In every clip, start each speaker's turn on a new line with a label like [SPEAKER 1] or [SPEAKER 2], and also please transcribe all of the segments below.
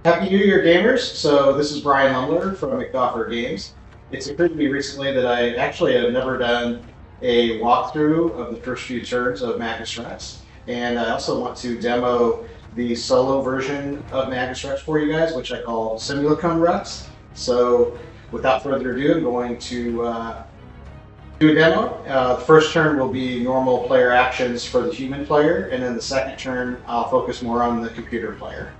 [SPEAKER 1] Happy New Year, gamers! So this is Brian Lumler from McDoffer Games. It's occurred to me recently that I actually have never done a walkthrough of the first few turns of Magnus Rex, and I also want to demo the solo version of Magnus Rex for you guys, which I call Simulacrum Rex. So without further ado, I'm going to do a demo. The first turn will be normal player actions for the human player, and then the second turn I'll focus more on the computer player.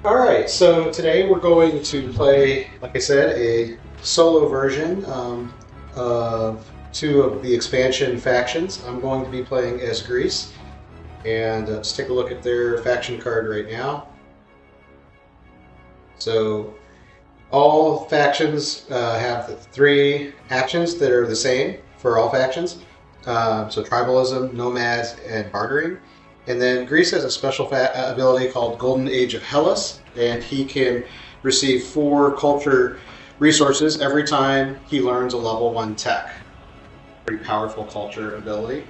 [SPEAKER 1] Alright, so today we're going to play, like I said, a solo version of two of the expansion factions. I'm going to be playing as Greece, and let's take a look at their faction card right now. So all factions have three actions that are the same for all factions. So tribalism, nomads, and bartering. And then Greece has a special ability called Golden Age of Hellas, and he can receive 4 culture resources every time he learns a level 1 tech. Pretty powerful culture ability.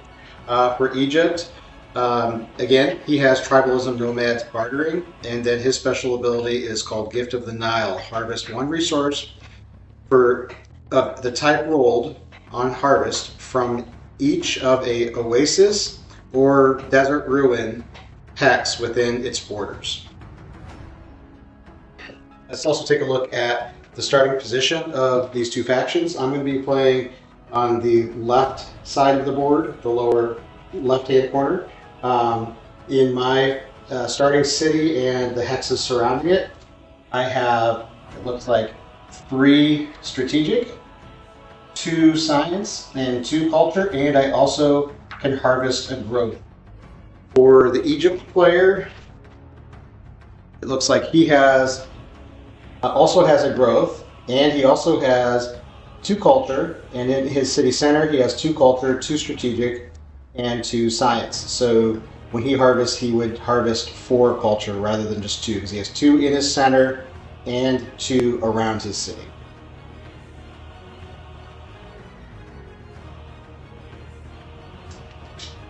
[SPEAKER 1] For Egypt, again, he has tribalism, nomads, bartering, and then his special ability is called Gift of the Nile. Harvest 1 resource for the type rolled on harvest from each of a oasis or desert ruin hex within its borders. Let's also take a look at the starting position of these two factions. I'm going to be playing on the left side of the board, the lower left-hand corner. In my starting city and the hexes surrounding it, I have, it looks like, 3 strategic, 2 science, and 2 culture, and I also can harvest a growth. For the Egypt player, it looks like he has also has a growth, and he also has 2 culture, and in his city center he has 2 culture, 2 strategic, and 2 science. So when he harvests, he would harvest 4 culture rather than just 2, because he has 2 in his center and 2 around his city.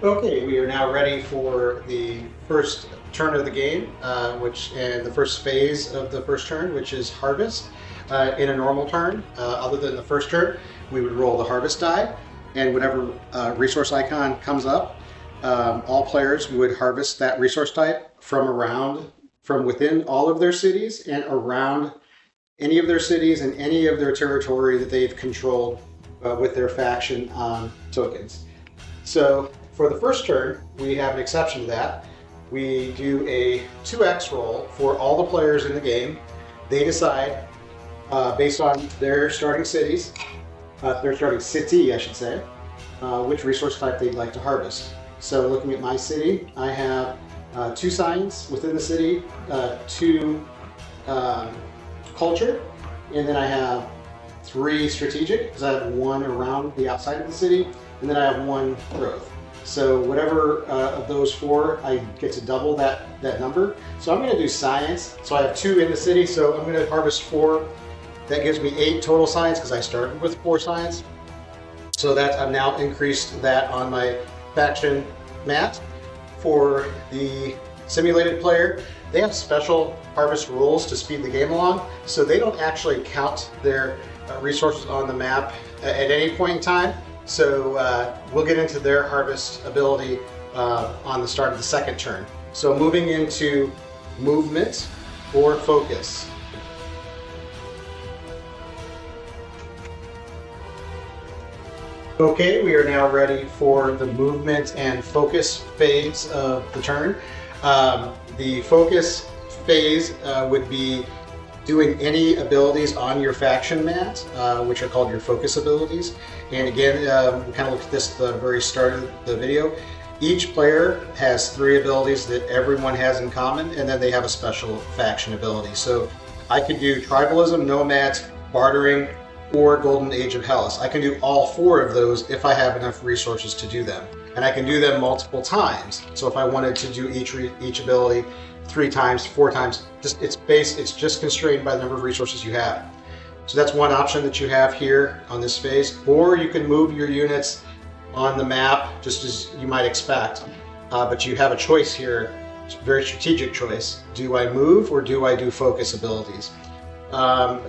[SPEAKER 1] Okay, we are now ready for the first turn of the game, and the first phase of the first turn, which is harvest. In a normal turn, other than the first turn, we would roll the harvest die, and whatever resource icon comes up, all players would harvest that resource type from within all of their cities and around any of their cities and any of their territory that they've controlled with their faction tokens. So for the first turn, we have an exception to that. We do a 2x roll for all the players in the game. They decide, based on their starting cities, their starting city, I should say, which resource type they'd like to harvest. So looking at my city, I have 2 science within the city, 2 culture, and then I have 3 strategic, because I have 1 around the outside of the city, and then I have 1 growth. So whatever of those 4, I get to double that number. So I'm going to do science. So I have 2 in the city, so I'm going to harvest 4. That gives me 8 total science because I started with 4 science. So that I've now increased that on my faction mat. For the simulated player, they have special harvest rules to speed the game along, so they don't actually count their resources on the map at any point in time. So we'll get into their harvest ability on the start of the second turn. So moving into movement or focus. Okay, we are now ready for the movement and focus phase of the turn. The focus phase would be doing any abilities on your faction mat, which are called your focus abilities. And again, we kind of looked at this at the very start of the video. Each player has 3 abilities that everyone has in common, and then they have a special faction ability. So I could do tribalism, nomads, bartering, or Golden Age of Hellas. I can do all 4 of those if I have enough resources to do them. And I can do them multiple times. So if I wanted to do each ability 3 times, 4 times, it's just constrained by the number of resources you have. So that's one option that you have here on this phase. Or you can move your units on the map just as you might expect. but you have a choice here. It's a very strategic choice. Do I move or do I do focus abilities?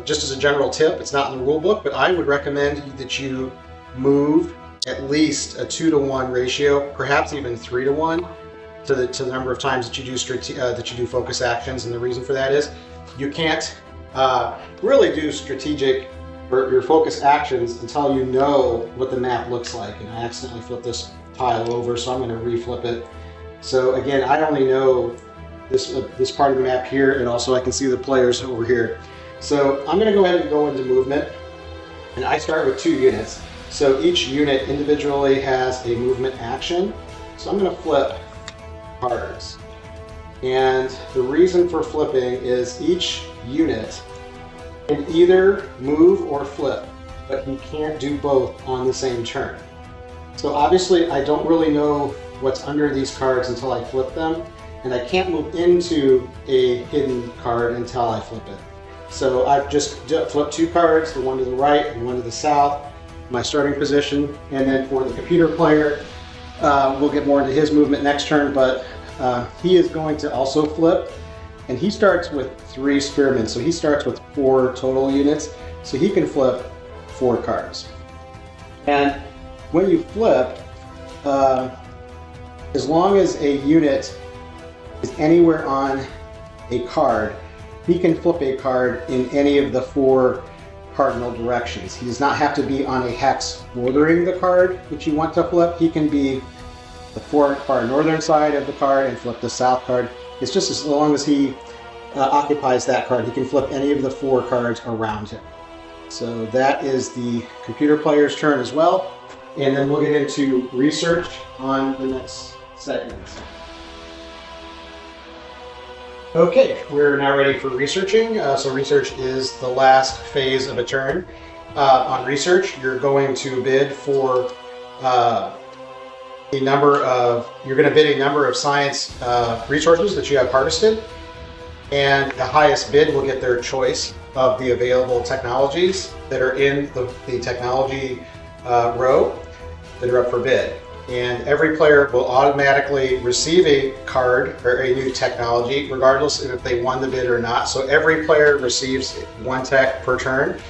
[SPEAKER 1] Just as a general tip, it's not in the rule book, but I would recommend that you move at least a 2-to-1 ratio, perhaps even 3-to-1 to the number of times that you do focus actions. And the reason for that is you can't really do strategic or your focus actions until you know what the map looks like. And I accidentally flipped this tile over, so I'm going to reflip it. So again, I only know this part of the map here, and also I can see the players over here. So I'm going to go ahead and go into movement, and I start with 2 units. So each unit individually has a movement action. So I'm going to flip cards. And the reason for flipping is each unit can either move or flip, but he can't do both on the same turn. So obviously I don't really know what's under these cards until I flip them, and I can't move into a hidden card until I flip it. So I've just flipped 2 cards, the one to the right and one to the south, my starting position. And then for the computer player, we'll get more into his movement next turn, but he is going to also flip, and he starts with 3 spearmen. So he starts with 4 total units, so he can flip 4 cards. And when you flip, as long as a unit is anywhere on a card, he can flip a card in any of the 4 cardinal directions. He does not have to be on a hex bordering the card that you want to flip. He can be the far northern side of the card and flip the south card. It's just as long as he occupies that card, he can flip any of the 4 cards around him. So that is the computer player's turn as well. And then we'll get into research on the next segment. Okay, we're now ready for researching. So research is the last phase of a turn. On research, you're going to bid for you're going to bid a number of science resources that you have harvested, and the highest bid will get their choice of the available technologies that are in the technology row that are up for bid. And every player will automatically receive a card or a new technology, regardless if they won the bid or not. So every player receives 1 tech per turn.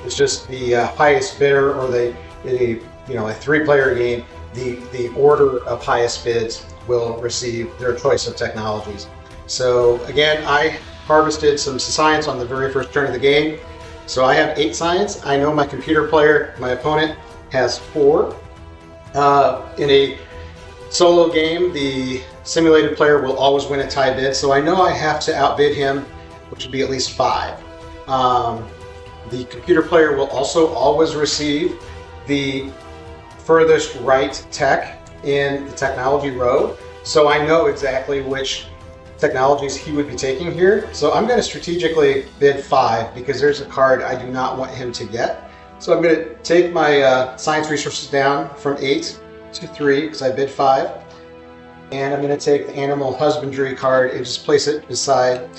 [SPEAKER 1] It's just the highest bidder, or a 3-player game. The order of highest bids will receive their choice of technologies. So again, I harvested some science on the very first turn of the game. So I have 8 science. I know my computer player, my opponent, has 4. In a solo game, the simulated player will always win a tie bid, so I know I have to outbid him, which would be at least 5. The computer player will also always receive the furthest right tech in the technology row, so I know exactly which technologies he would be taking here. So I'm going to strategically bid 5 because there's a card I do not want him to get. So I'm going to take my science resources down from 8 to 3 because I bid 5. And I'm going to take the animal husbandry card and just place it beside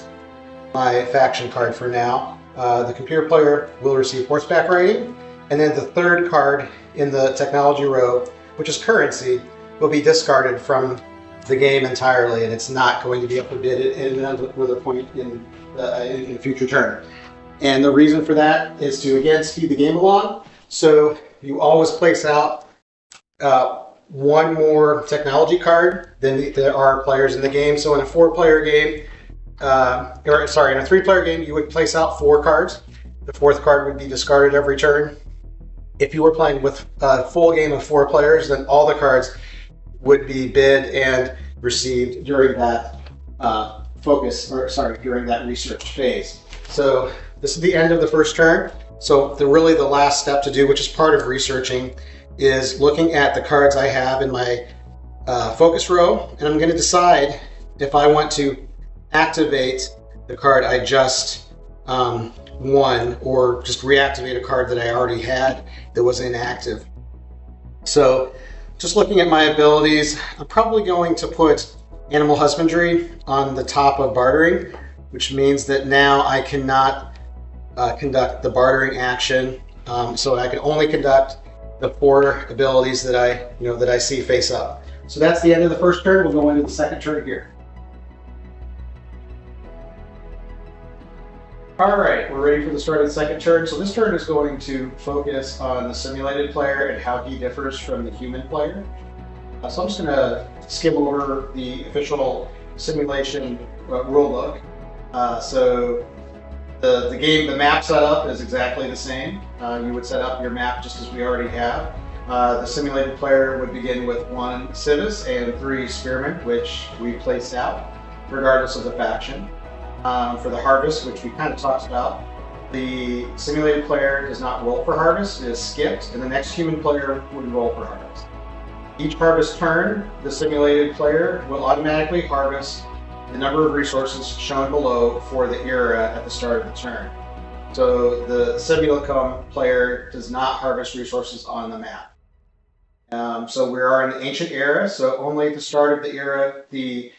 [SPEAKER 1] my faction card for now. The computer player will receive horseback riding. And then the 3rd card in the technology row, which is currency, will be discarded from the game entirely, and it's not going to be up for bid at another point in a future turn. And the reason for that is to, again, speed the game along. So you always place out 1 more technology card than there are players in the game. So in a 4-player game, in a 3-player game, you would place out 4 cards. The 4th card would be discarded every turn. If you were playing with a full game of 4 players, then all the cards would be bid and received during that during that research phase. So this is the end of the first turn. So really the last step to do, which is part of researching, is looking at the cards I have in my focus row, and I'm going to decide if I want to activate the card I just won, or just reactivate a card that I already had that was inactive. So just looking at my abilities, I'm probably going to put animal husbandry on the top of bartering, which means that now I cannot conduct the bartering action. So I can only conduct the 4 abilities that I see face up. So that's the end of the first turn. We'll go into the second turn here. All right, we're ready for the start of the second turn. So this turn is going to focus on the simulated player and how he differs from the human player. So I'm just going to skim over the official simulation rule book. So the map setup is exactly the same. You would set up your map just as we already have. The simulated player would begin with 1 civis and 3 spearmen, which we placed out, regardless of the faction. For the harvest, which we kind of talked about, the simulated player does not roll for harvest, it is skipped, and the next human player would roll for harvest. Each harvest turn, the simulated player will automatically harvest the number of resources shown below for the era at the start of the turn. So the simulacrum player does not harvest resources on the map. So we are in the ancient era, so only at the start of the era, the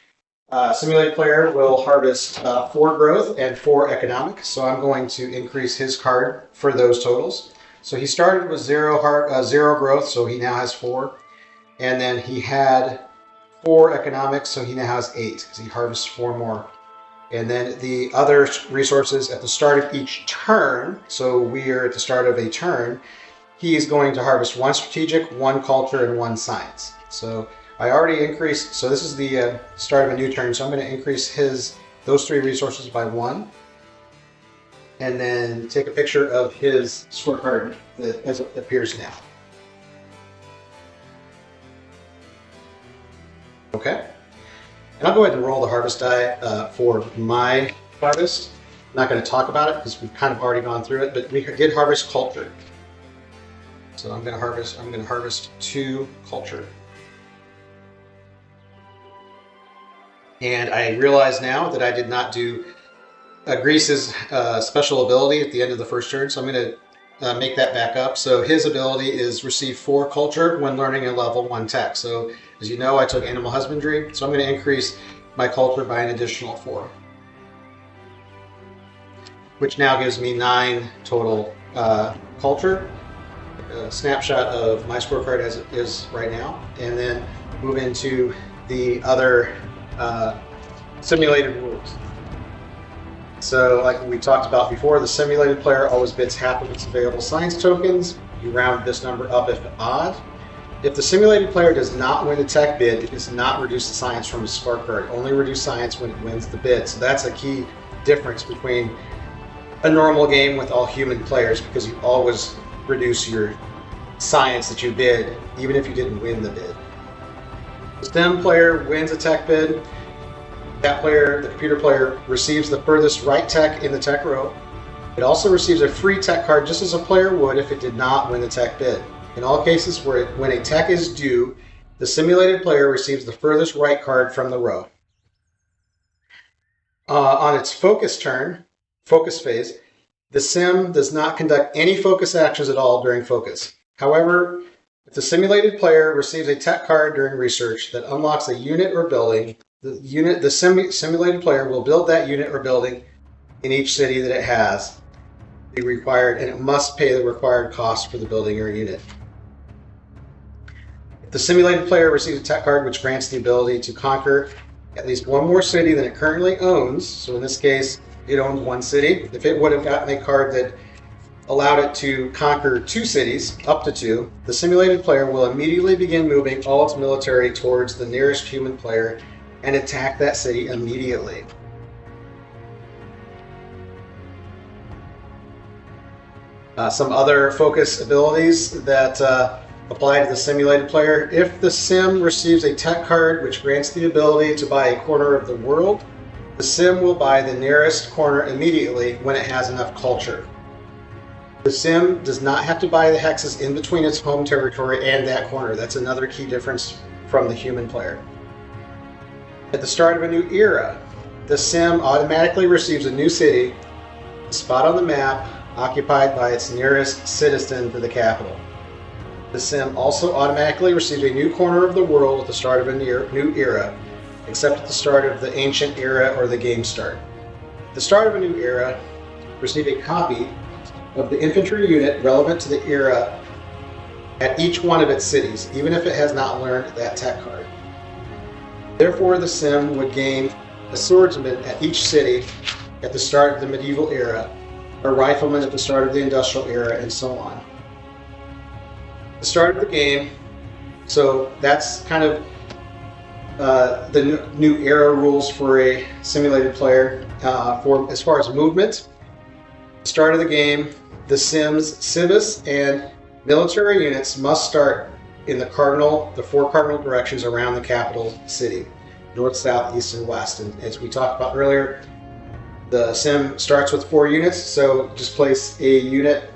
[SPEAKER 1] simulated player will harvest 4 growth and 4 economic. So I'm going to increase his card for those totals. So he started with 0 growth, so he now has 4. And then he had 4 economics, so he now has 8, because he harvests 4 more. And then the other resources at the start of each turn, so we are at the start of a turn, he is going to harvest 1 strategic, 1 culture, and 1 science. So I already increased, so this is the start of a new turn, so I'm going to increase those 3 resources by 1. And then take a picture of his scorecard as it appears now. Okay, and I'll go ahead and roll the harvest die for my harvest. I'm not going to talk about it because we've kind of already gone through it, but we did harvest culture. So I'm going to harvest 2 culture. And I realize now that I did not do Grease's special ability at the end of the first turn, so I'm going to make that back up. So his ability is receive 4 culture when learning a level 1 tech. So as you know, I took animal husbandry, so I'm going to increase my culture by an additional 4, which now gives me 9 total culture. A snapshot of my scorecard as it is right now, and then move into the other simulated rules. So like we talked about before, the simulated player always bids half of its available science tokens. You round this number up if odd. If the simulated player does not win the tech bid, it does not reduce the science from his scorecard. Only reduce science when it wins the bid. So that's a key difference between a normal game with all human players, because you always reduce your science that you bid, even if you didn't win the bid. The STEM player wins a tech bid. That player, the computer player, receives the furthest right tech in the tech row. It also receives a free tech card just as a player would if it did not win the tech bid. In all cases when a tech is due, the simulated player receives the furthest right card from the row. On its focus phase, the sim does not conduct any focus actions at all during focus. However, if the simulated player receives a tech card during research that unlocks a unit or building, the simulated player will build that unit or building in each city that it has the required, and it must pay the required cost for the building or unit. If the simulated player receives a tech card which grants the ability to conquer at least 1 more city than it currently owns, so in this case it owns 1 city. If it would have gotten a card that allowed it to conquer 2 cities, up to 2, the simulated player will immediately begin moving all its military towards the nearest human player and attack that city immediately. Some other focus abilities that apply to the simulated player. If the sim receives a tech card which grants the ability to buy a corner of the world, the sim will buy the nearest corner immediately when it has enough culture. The sim does not have to buy the hexes in between its home territory and that corner. That's another key difference from the human player. At the start of a new era, the sim automatically receives a new city, a spot on the map, occupied by its nearest citizen to the capital. The sim also automatically receives a new corner of the world at the start of a new era, except at the start of the ancient era or the game start. At the start of a new era, receive a copy of the infantry unit relevant to the era at each one of its cities, even if it has not learned that tech card. Therefore, the sim would gain a swordsman at each city at the start of the medieval era, a rifleman at the start of the industrial era, and so on. The start of the game, so that's kind of the new era rules for a simulated player. For as far as movement, the start of the game, the Sims, civis, and military units must start in the four cardinal directions around the capital city: north, south, east, and west. And as we talked about earlier, the sim starts with 4 units, so just place a unit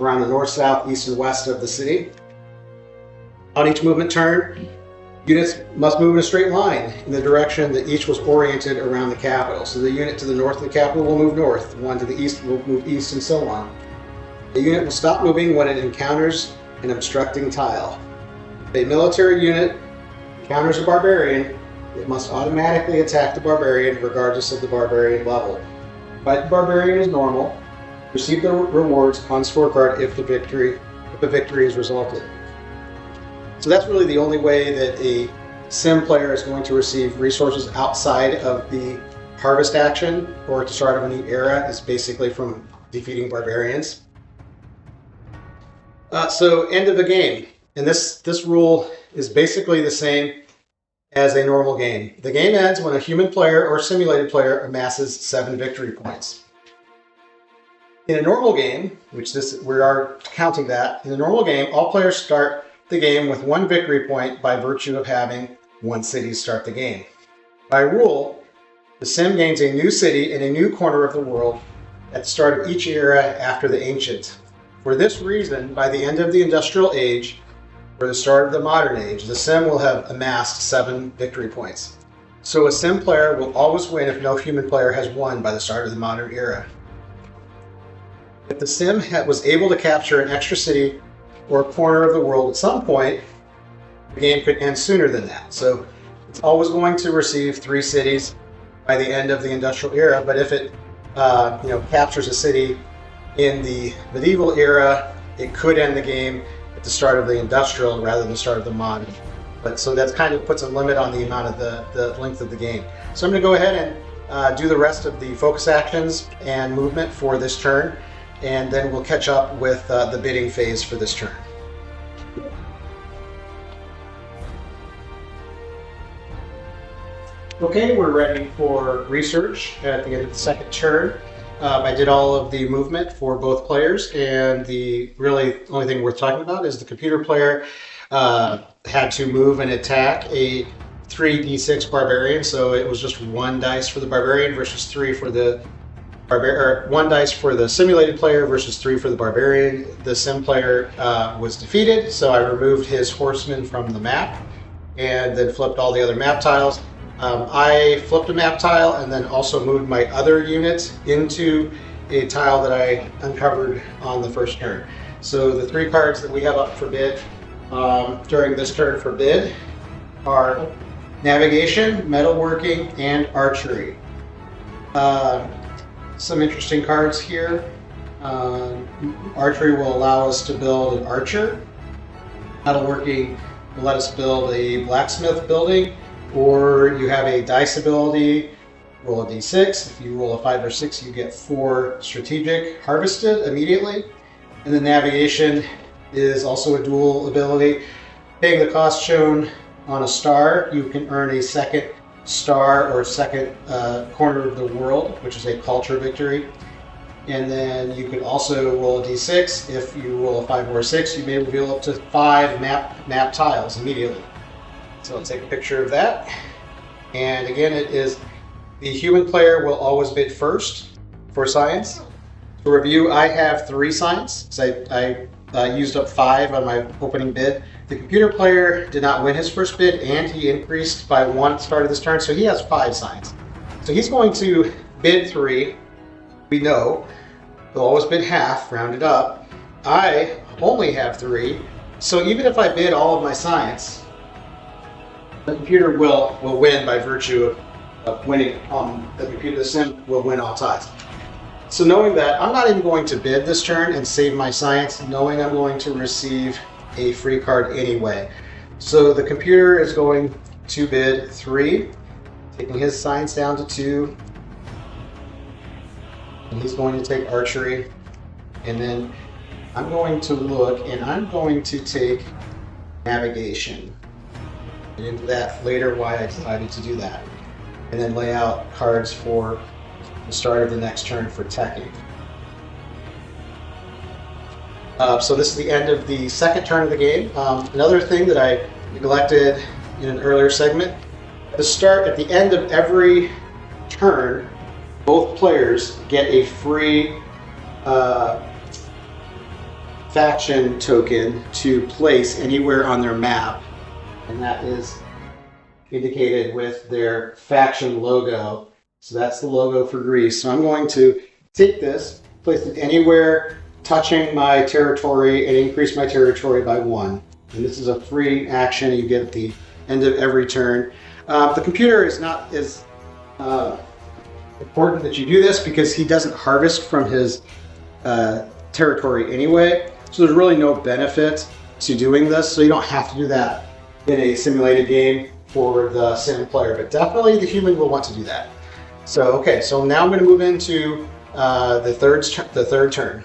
[SPEAKER 1] around the north, south, east, and west of the city. On each movement turn, units must move in a straight line in the direction that each was oriented around the capital. So the unit to the north of the capital will move north, the one to the east will move east, and so on. The unit will stop moving when it encounters an obstructing tile. If a military unit encounters a barbarian, it must automatically attack the barbarian regardless of the barbarian level. Fight the barbarian as normal. Receive the rewards on scorecard if a victory is resulted. So that's really the only way that a sim player is going to receive resources outside of the harvest action or at the start of a new era, is basically from defeating barbarians. So end of the game. And this rule is basically the same as a normal game. The game ends when a human player or simulated player amasses 7 victory points. In a normal game, we are counting that, in a normal game, all players start the game with 1 victory point by virtue of having 1 city start the game. By rule, the sim gains a new city in a new corner of the world at the start of each era after the ancient. For this reason, by the end of the industrial age, or the start of the modern age, the sim will have amassed 7 victory points. So a sim player will always win if no human player has won by the start of the modern era. If the sim was able to capture an extra city or a corner of the world at some point, the game could end sooner than that. So it's always going to receive 3 cities by the end of the industrial era, but if it captures a city in the medieval era, it could end the game at the start of the industrial rather than the start of the modern. But so that kind of puts a limit on the amount of the length of the game. So I'm going to go ahead and do the rest of the focus actions and movement for this turn, and then we'll catch up with the bidding phase for this turn. Okay, we're ready for research at the end of the second turn. I did all of the movement for both players, and the really only thing worth talking about is the computer player had to move and attack a 3d6 barbarian, so it was just 1 dice for the barbarian versus 3 for the 1 dice for the simulated player versus 3 for the barbarian. The sim player was defeated, so I removed his horseman from the map and then flipped all the other map tiles. I flipped a map tile and then also moved my other unit into a tile that I uncovered on the first turn. So the 3 cards that we have up for bid during this turn for bid are navigation, metalworking, and archery. Some interesting cards here. Archery will allow us to build an archer. Metalworking will let us build a blacksmith building, or you have a dice ability, roll a d6. If you roll a 5 or 6, you get 4 strategic harvested immediately. And the navigation is also a dual ability. Paying the cost shown on a star, you can earn a second star or second corner of the world, which is a culture victory. And then you can also roll a d6. If you roll a 5 or a 6, you may reveal up to 5 map tiles immediately. So I'll take a picture of that. And again, it is the human player will always bid first for science. To review, I have 3 science, so I used up 5 on my opening bid. The computer player did not win his first bid, and he increased by 1 at the start of this turn, so he has 5 science. So he's going to bid 3. We know he'll always bid half, rounded up. I only have 3, so even if I bid all of my science, the computer will win by virtue of winning on the computer. The sim will win all ties. So knowing that, I'm not even going to bid this turn and save my science, knowing I'm going to receive a free card anyway. So the computer is going to bid 3, taking his science down to 2. And he's going to take archery. And then I'm going to look and I'm going to take navigation. And into that later why I decided to do that. And then lay out cards for the start of the next turn for teching. So this is the end of the second turn of the game. Another thing that I neglected in an earlier segment, at the end of every turn, both players get a free faction token to place anywhere on their map, and that is indicated with their faction logo. So that's the logo for Greece. So I'm going to take this, place it anywhere touching my territory, and increase my territory by 1. And this is a free action you get at the end of every turn. The computer is not as important that you do this because he doesn't harvest from his territory anyway. So there's really no benefit to doing this. So you don't have to do that in a simulated game for the sim player, but definitely the human will want to do that. So, okay, so now I'm going to move into the third turn.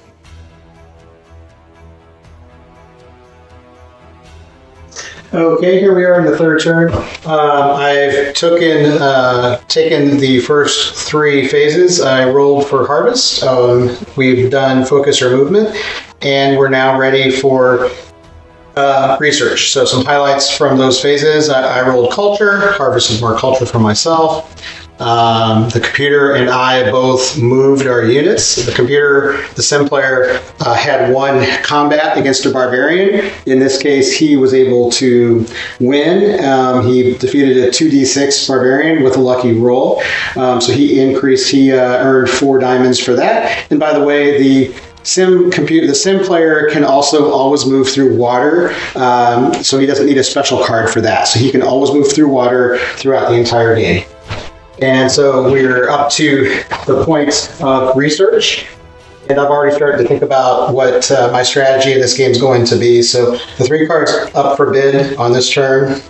[SPEAKER 1] Okay, here we are in the third turn. I've taken the first 3 phases. I rolled for harvest. We've done focus or movement, and we're now ready for research. So some highlights from those phases. I rolled culture. Harvest is more culture for myself. The computer and I both moved our units. The sim player, had 1 combat against a barbarian. In this case, he was able to win. He defeated a 2d6 barbarian with a lucky roll. So he earned 4 diamonds for that. And by the way, the sim player can also always move through water, so he doesn't need a special card for that. So he can always move through water throughout the entire game. And so we're up to the point of research, and I've already started to think about what my strategy in this game is going to be. So the 3 cards up for bid on this turn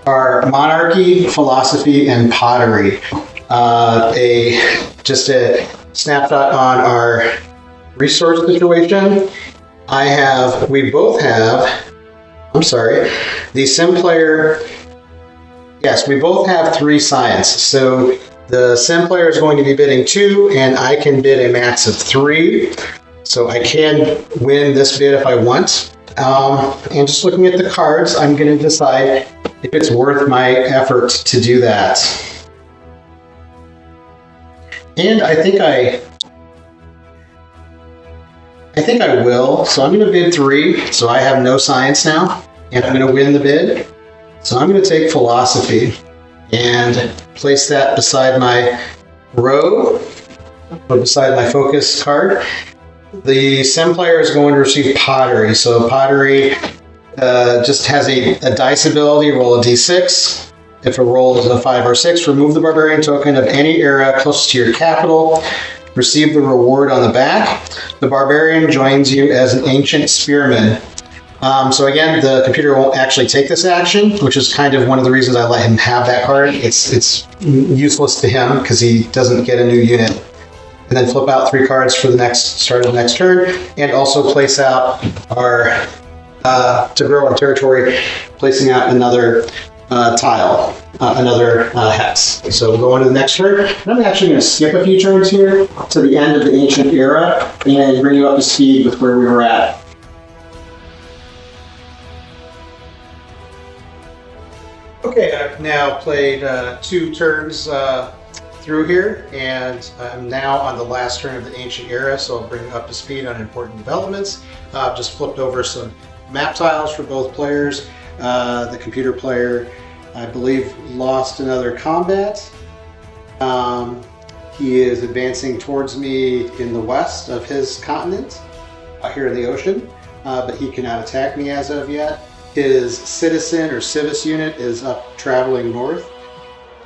[SPEAKER 1] are monarchy, philosophy, and pottery. Just a snapshot on our resource situation. The sim player. Yes, we both have 3 science. So the sim player is going to be bidding 2, and I can bid a max of 3. So I can win this bid if I want. And just looking at the cards, I'm going to decide if it's worth my effort to do that. And I think I will. So I'm going to bid 3. So I have no science now, and I'm going to win the bid. So I'm going to take philosophy and place that beside my row, or beside my focus card. The sim player is going to receive pottery. So pottery just has a dice ability, roll a d6. If a roll is a 5 or 6, remove the barbarian token of any era closest to your capital. Receive the reward on the back. The barbarian joins you as an ancient spearman. So again, the computer won't actually take this action, which is kind of one of the reasons I let him have that card. It's useless to him because he doesn't get a new unit. And then flip out 3 cards for the start of the next turn, and also place out our to grow our territory, placing out another tile, another hex. So we'll go on to the next turn. And I'm actually going to skip a few turns here to the end of the ancient era and bring you up to speed with where we were at. Okay, I've now played 2 turns through here, and I'm now on the last turn of the ancient era, so I'll bring you up to speed on important developments. I've just flipped over some map tiles for both players. The computer player, I believe, lost another combat. He is advancing towards me in the west of his continent, here in the ocean, but he cannot attack me as of yet. His citizen or civis unit is up traveling north,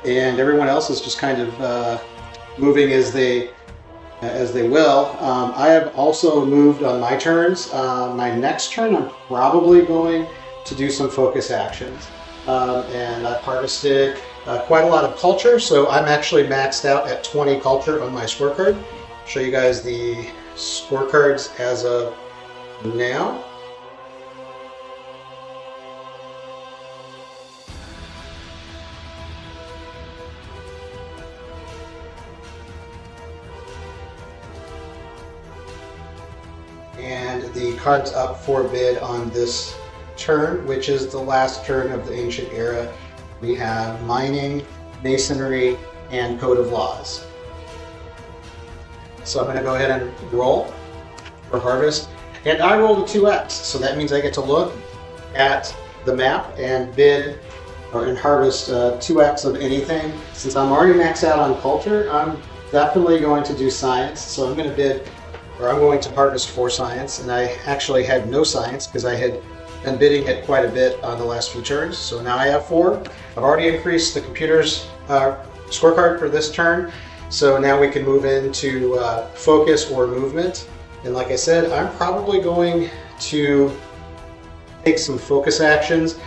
[SPEAKER 1] and everyone else is just kind of moving as they will. I have also moved on my turns. My next turn, I'm probably going to do some focus actions. and I've harvested quite a lot of culture. So I'm actually maxed out at 20 culture on my scorecard. Show you guys the scorecards as of now. And the cards up for bid on this turn, which is the last turn of the ancient era. We have mining, masonry, and code of laws. So I'm going to go ahead and roll for harvest. And I rolled a 2x, so that means I get to look at the map and bid and harvest 2x of anything. Since I'm already maxed out on culture, I'm definitely going to do science. So I'm going to bid, or I'm going to harvest 4 science. And I actually had no science because I had been bidding it quite a bit on the last few turns. So now I have 4. I've already increased the computer's scorecard for this turn. So now we can move into focus or movement. And like I said, I'm probably going to take some focus actions.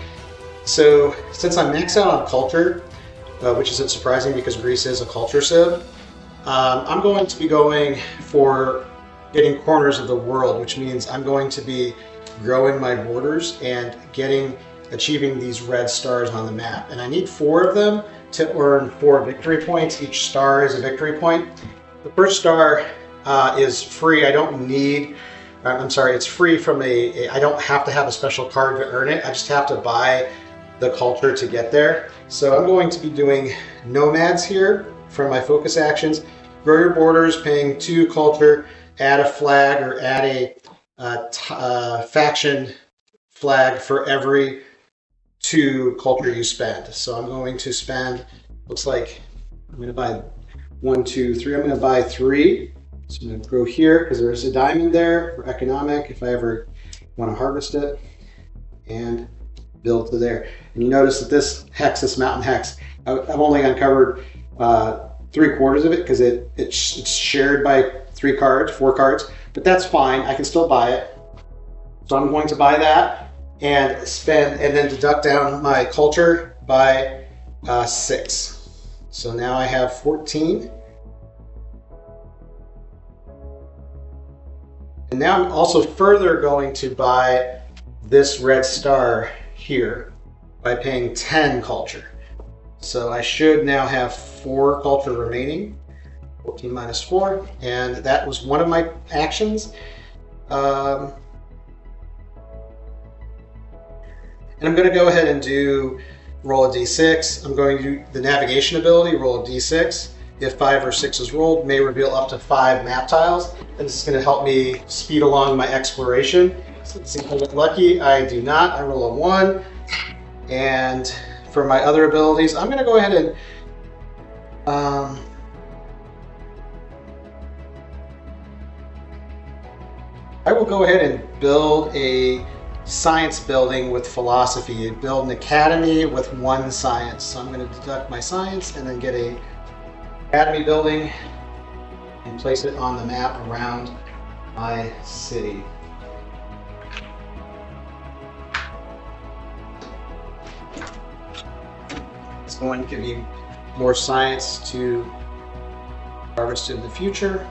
[SPEAKER 1] So since I'm maxed out on culture, which isn't surprising because Greece is a culture civ, I'm going to be going for getting corners of the world, which means I'm going to be growing my borders and achieving these red stars on the map. And I need 4 of them to earn 4 victory points. Each star is a victory point. The first star is free. It's free from I don't have to have a special card to earn it. I just have to buy the culture to get there. So I'm going to be doing nomads here for my focus actions. Grow your borders, paying 2 culture, add a flag or add a faction flag for every 2 culture you spend. So I'm going to spend, looks like I'm going to buy 1, 2, 3. I'm going to buy 3. So I'm going to grow here because there's a diamond there for economic if I ever want to harvest it, and build to there. And you notice that this mountain hex, I've only uncovered 3/4 of it because it's shared by 4 cards, but that's fine. I can still buy it. So I'm going to buy that and then deduct down my culture by 6. So now I have 14. And now I'm also further going to buy this red star here by paying 10 culture. So I should now have 4 culture remaining, 14 minus 4, and that was one of my actions. And I'm going to go ahead and roll a d6. I'm going to do the navigation ability, roll a d6. If 5 or 6 is rolled, may reveal up to 5 map tiles. And this is going to help me speed along my exploration. So let's see if I get lucky. I do not. I roll a 1. And for my other abilities, I'm going to go ahead and I will go ahead and build a science building with philosophy, build an academy with 1 science. So I'm going to deduct my science and then get a academy building and place it on the map around my city. It's going to give you more science to harvest in the future.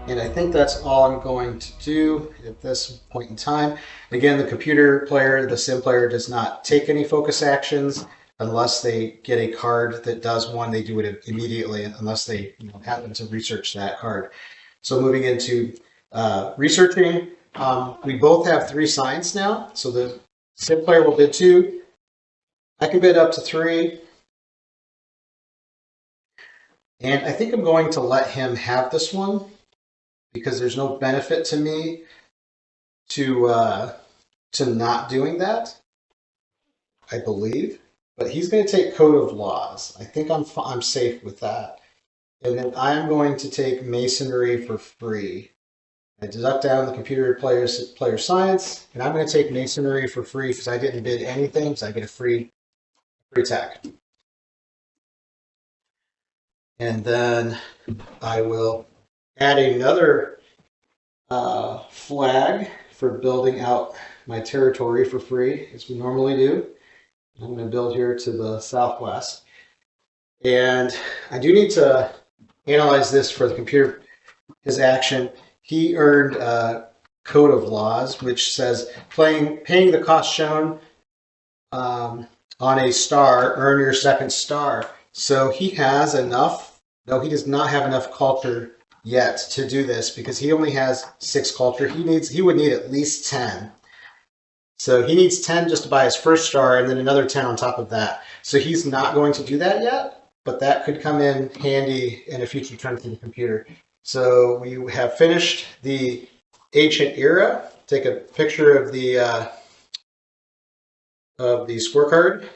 [SPEAKER 1] And I think that's all I'm going to do at this point in time. Again, the computer player, the sim player, does not take any focus actions unless they get a card that does one. They do it immediately unless they happen to research that card. So moving into researching, we both have 3 science now. So the sim player will bid 2. I can bid up to 3. And I think I'm going to let him have this one because there's no benefit to me to not doing that, I believe. But he's going to take Code of Laws. I think I'm safe with that. And then I'm going to take Masonry for free. I deduct down the computer player science, and I'm going to take Masonry for free because I didn't bid anything, so I get a free tech. And then I will add another flag for building out my territory for free, as we normally do. I'm going to build here to the southwest. And I do need to analyze this for the computer, his action. He earned a code of laws, which says paying the cost shown on a star, earn your second star. So he has enough, no, he does not have enough culture yet to do this because he only has 6 culture. He would need at least 10. So he needs 10 just to buy his first star and then another 10 on top of that. So he's not going to do that yet, but that could come in handy in a future turn through the computer. So we have finished the ancient era. Take a picture of the scorecard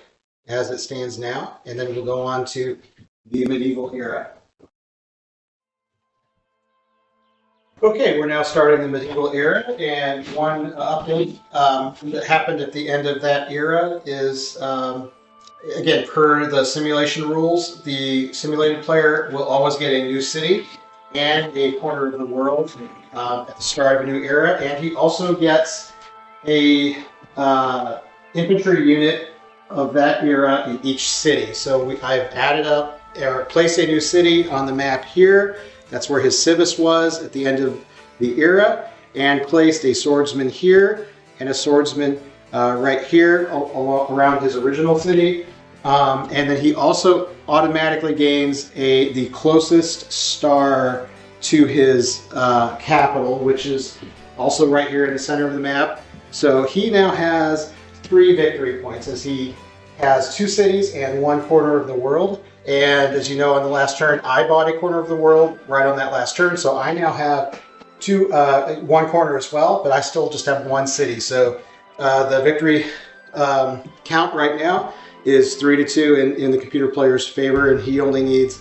[SPEAKER 1] as it stands now, and then we'll go on to the medieval era. Okay, we're now starting the medieval era, and one update that happened at the end of that era is, again, per the simulation rules, the simulated player will always get a new city and a corner of the world at the start of a new era, and he also gets a infantry unit of that era in each city. So I've added up or placed a new city on the map here. That's where his civis was at the end of the era, and placed a swordsman here and a swordsman right here around his original city. And then he also automatically gains the closest star to his capital, which is also right here in the center of the map. So he now has 3 victory points, as he has 2 cities and 1 corner of the world. And as you know, on the last turn, I bought a corner of the world right on that last turn. So I now have 1 corner as well, but I still just have 1 city. So the victory count right now is 3-2 in the computer player's favor, and he only needs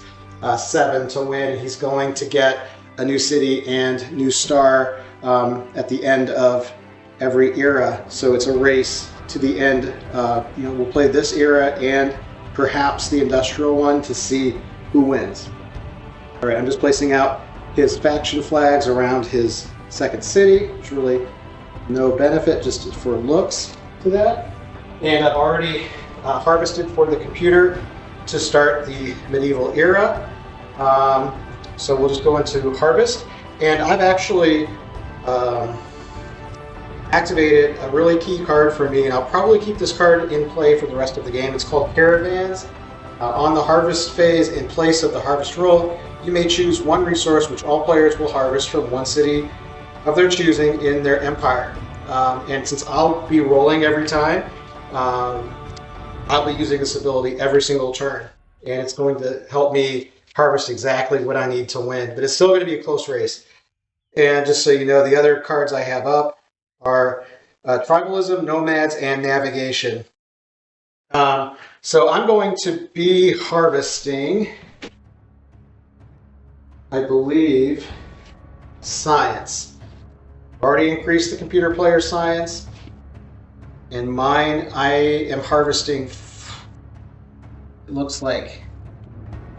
[SPEAKER 1] 7 to win. He's going to get a new city and new star at the end of every era. So it's a race to the end. We'll play this era and perhaps the industrial one to see who wins. All right, I'm just placing out his faction flags around his second city. There's really no benefit, just for looks to that. And I've already harvested for the computer to start the medieval era. So we'll just go into harvest. And I've actually activated a really key card for me, and I'll probably keep this card in play for the rest of the game. It's called Caravans. On the harvest phase, in place of the harvest roll, you may choose 1 resource which all players will harvest from 1 city of their choosing in their empire. And since I'll be rolling every time, I'll be using this ability every single turn, and it's going to help me harvest exactly what I need to win. But it's still going to be a close race. And just so you know, the other cards I have up are tribalism, nomads, and navigation. So I'm going to be harvesting, I believe, science. Already increased the computer player science. And mine, I am harvesting, it looks like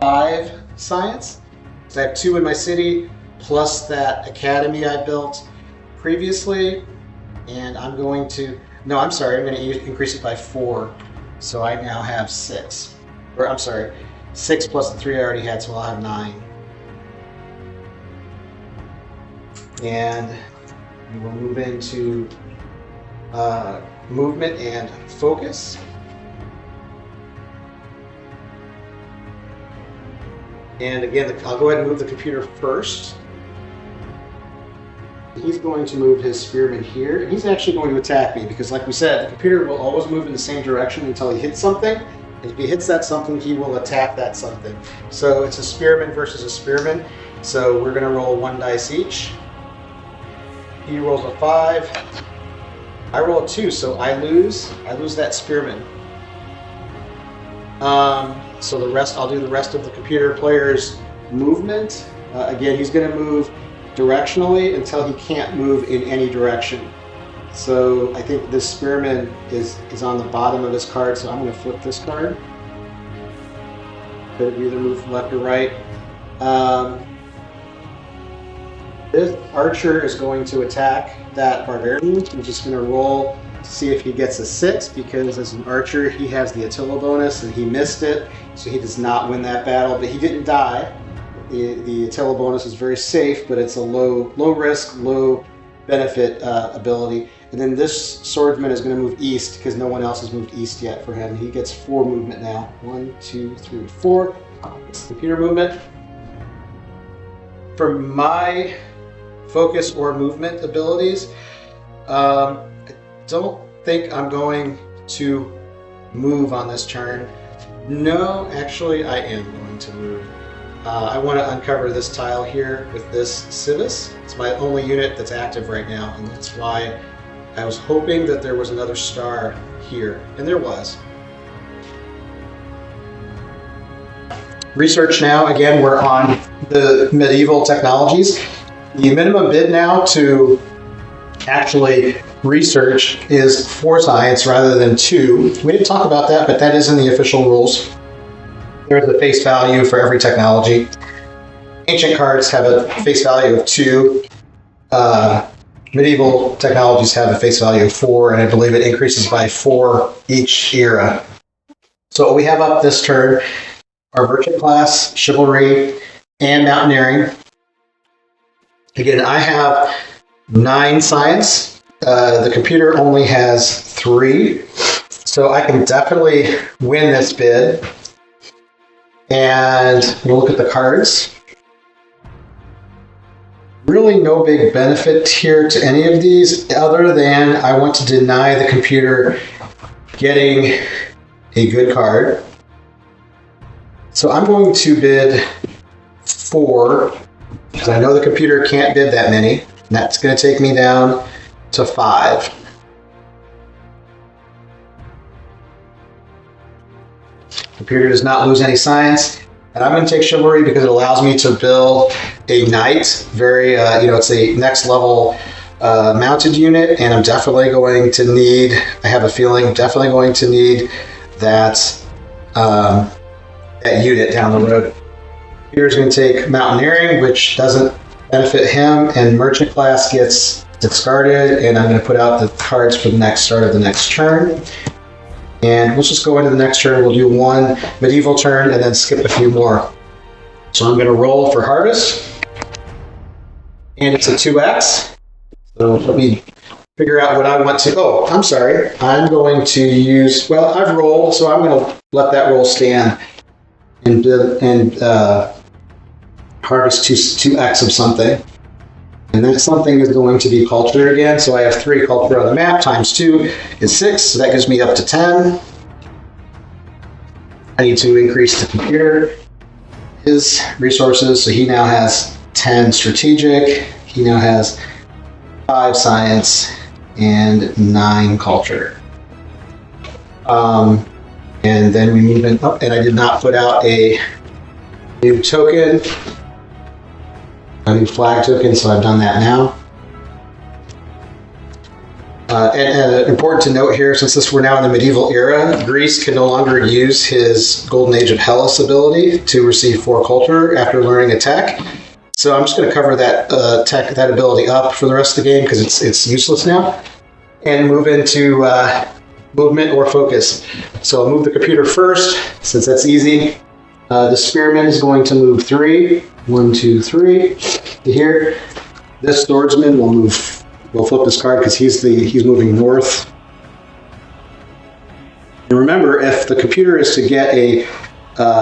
[SPEAKER 1] 5 science. So I have 2 in my city, plus that academy I built previously. And I'm going to, no, I'm sorry, I'm going to increase it by 4. So I now have 6. Or I'm sorry, 6 plus the 3 I already had, so I'll have 9. And we will move into movement and focus. And again, I'll go ahead and move the computer first. He's going to move his spearman here, and he's actually going to attack me because, like we said, the computer will always move in the same direction until he hits something. And if he hits that something, he will attack that something. So it's a spearman versus a spearman. So we're going to roll 1 dice each. He rolls a 5. I roll a 2, so I lose that spearman. So the rest, I'll do the rest of the computer player's movement. Again, he's going to move directionally until he can't move in any direction. So I think this spearman is on the bottom of his card, so I'm going to flip this card. Could either move left or right. This archer is going to attack that barbarian. I'm just going to roll see if he gets a 6, because as an archer he has the Attila bonus and he missed it, so he does not win that battle, but he didn't die. The Attila bonus is very safe, but it's a low risk, low benefit ability. And then this swordsman is going to move east because no one else has moved east yet for him. He gets 4 movement now. 1, 2, 3, 4. It's computer movement. For my focus or movement abilities, I don't think I'm going to move on this turn. No, actually I am going to move. I want to uncover this tile here with this Civis. It's my only unit that's active right now, and that's why I was hoping that there was another star here, and there was. Research now, again, we're on the medieval technologies. The minimum bid now to actually research is 4 science rather than 2. We didn't talk about that, but that is in the official rules. There's a face value for every technology. Ancient cards have a face value of 2. Medieval technologies have a face value of 4, and I believe it increases by 4 each era. So what we have up this turn are merchant class, chivalry, and mountaineering. Again, I have 9 science. The computer only has 3, so I can definitely win this bid. And we'll look at the cards. Really no big benefit here to any of these other than I want to deny the computer getting a good card. So I'm going to bid 4, because I know the computer can't bid that many. And that's going to take me down to 5. Computer does not lose any science, and I'm going to take chivalry because it allows me to build a knight. Very, it's a next level mounted unit, and I'm definitely going to need. I have a feeling definitely going to need that that unit down the road. Here's going to take mountaineering, which doesn't benefit him, and merchant class gets discarded, and I'm going to put out the cards for the next start of the next turn. And we'll just go into the next turn. We'll do 1 medieval turn and then skip a few more. So I'm going to roll for harvest. And it's a 2x. So let me figure out what I want to... Oh, I'm sorry. I'm going to use... Well, I've rolled, so I'm going to let that roll stand and harvest 2x of something. And that something is going to be culture again. So I have 3 culture on the map, times 2 is 6. So that gives me up to 10. I need to increase the computer, his resources. So he now has 10 strategic. He now has 5 science and 9 culture. And then we move in up, and I did not put out a new token. A new flag token, so I've done that now. And important to note here, since we're now in the medieval era, Greece can no longer use his Golden Age of Hellas ability to receive 4 culture after learning a tech. So I'm just going to cover that that ability up for the rest of the game because it's useless now, and move into movement or focus. So I'll move the computer first, since that's easy. The spearman is going to move 3. 1, 2, 3 to here. This swordsman will move. We'll flip this card because he's moving north. And remember, if the computer is to get a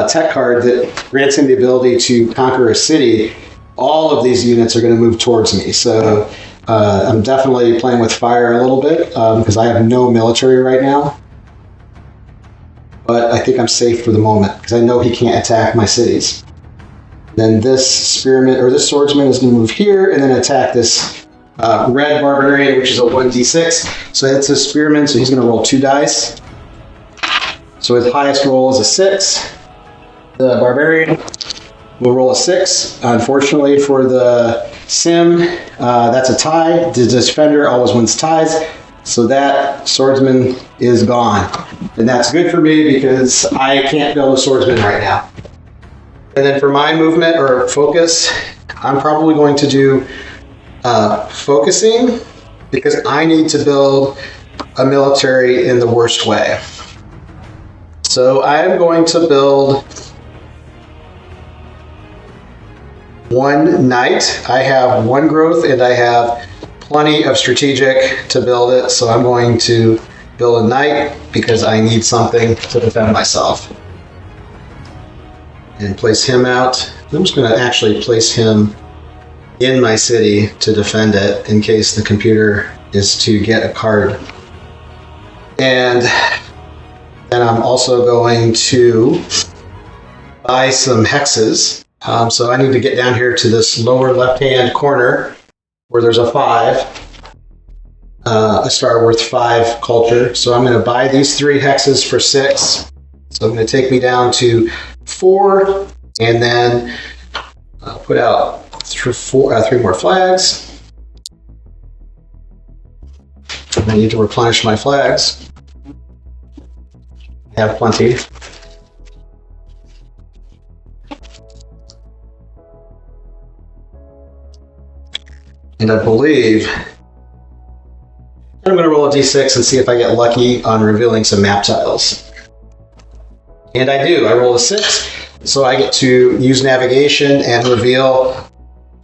[SPEAKER 1] tech card that grants him the ability to conquer a city, all of these units are going to move towards me. So I'm definitely playing with fire a little bit because I have no military right now. But I think I'm safe for the moment because I know he can't attack my cities. Then this spearman or this swordsman is going to move here and then attack this red barbarian, which is a 1d6. So it's a spearman, so he's going to roll 2 dice. So his highest roll is a 6. The barbarian will roll a 6. Unfortunately for the sim, that's a tie. The defender always wins ties. So that swordsman is gone. And that's good for me because I can't build a swordsman right now. And then for my movement or focus, I'm probably going to do focusing because I need to build a military in the worst way. So I am going to build one knight. I have one growth and I have plenty of strategic to build it. So I'm going to build a knight because I need something to defend myself. And place him out. I'm just going to actually place him in my city to defend it in case the computer is to get a card. And then I'm also going to buy some hexes. So I need to get down here to this lower left-hand corner where there's a 5, a star worth 5 culture. So I'm going to buy these 3 hexes for 6. So I'm going to take me down to 4, and then I'll put out 3 more flags. I need to replenish my flags. I have plenty. And I believe I'm going to roll a d6 and see if I get lucky on revealing some map tiles. And I do. I roll a 6, so I get to use navigation and reveal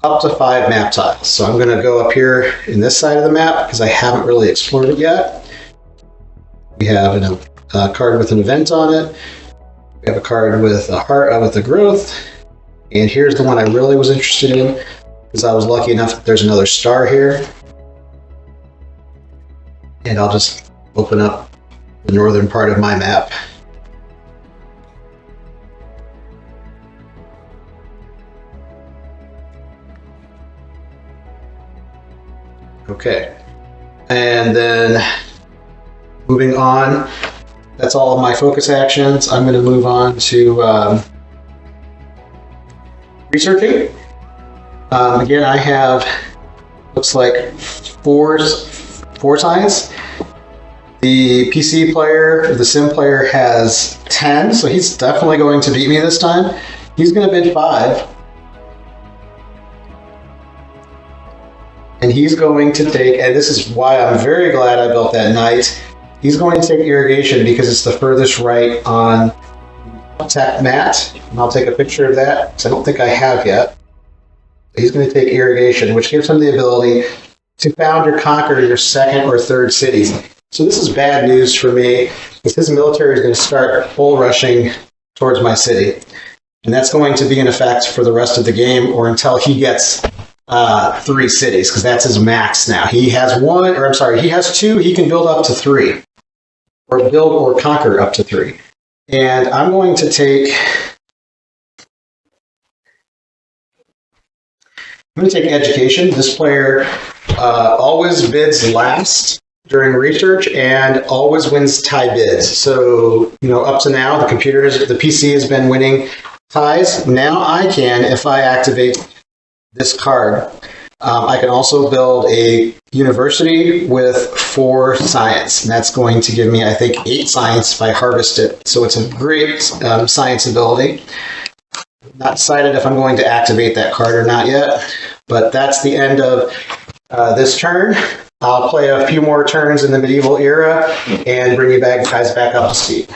[SPEAKER 1] up to 5 map tiles. So I'm going to go up here in this side of the map because I haven't really explored it yet. We have a card with an event on it. We have a card with a heart with a growth. And here's the one I really was interested in because I was lucky enough that there's another star here. And I'll just open up the northern part of my map. Okay, and then moving on, that's all of my focus actions. I'm going to move on to researching. Again, I have, looks like four signs. The PC player, the sim player has 10, so he's definitely going to beat me this time. He's going to bid 5. And he's going to take, and this is why I'm very glad I built that knight, he's going to take irrigation because it's the furthest right on tech mat. And I'll take a picture of that because I don't think I have yet. He's going to take irrigation, which gives him the ability to found or conquer your 2nd or 3rd cities. So this is bad news for me because his military is going to start bull rushing towards my city. And that's going to be in effect for the rest of the game or until he gets 3 cities, because that's his max now. He has he has 2, he can build up to 3. Or build or conquer up to 3. And I'm going to take education. This player always bids last during research and always wins tie bids. So, up to now, the PC has been winning ties. Now I can, if I activate this card, I can also build a university with 4 science. And that's going to give me, I think, 8 science if I harvest it. So it's a great science ability. Not decided if I'm going to activate that card or not yet, but that's the end of this turn. I'll play a few more turns in the medieval era and bring you guys back up to speed.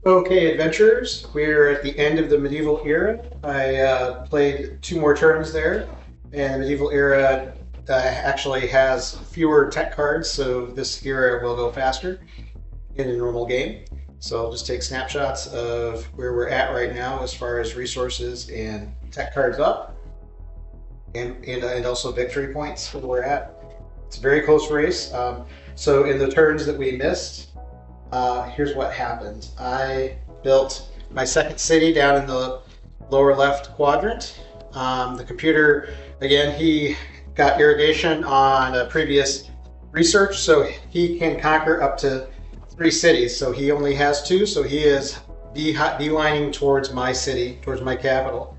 [SPEAKER 1] Okay, adventurers, we're at the end of the medieval era. I played 2 more turns there, and the medieval era actually has fewer tech cards, so this era will go faster in a normal game. So I'll just take snapshots of where we're at right now as far as resources and tech cards up, and also victory points for where we're at. It's a very close race. So in the turns that we missed, here's what happened. I built my 2nd city down in the lower left quadrant. The computer, again, he got irrigation on a previous research, so he can conquer up to 3 cities. So he only has 2, so he is beelining towards my city, towards my capital.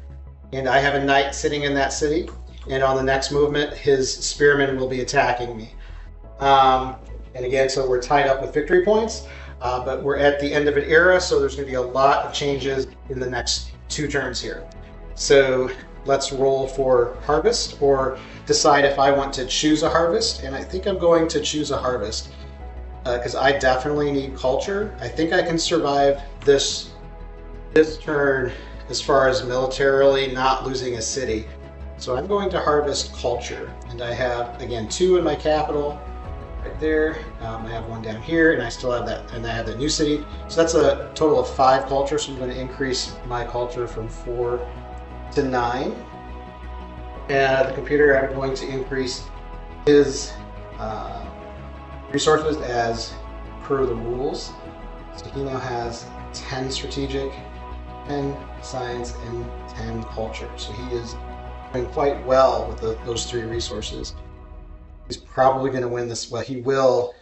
[SPEAKER 1] And I have a knight sitting in that city, and on the next movement, his spearmen will be attacking me. And again, so we're tied up with victory points, but we're at the end of an era, so there's going to be a lot of changes in the next 2 turns here. So let's roll for harvest or decide if I want to choose a harvest. And I think I'm going to choose a harvest because I definitely need culture. I think I can survive this turn as far as militarily not losing a city. So I'm going to harvest culture, and I have, again, 2 in my capital right there. I have 1 down here, and I still have that, and I have that new city. So that's a total of 5 culture, so I'm going to increase my culture from 4 to 9. And the computer, I'm going to increase his resources as per the rules. So he now has 10 strategic, 10 science, and 10 culture. So he is doing quite well with those 3 resources. He's probably going to win this. Well, he will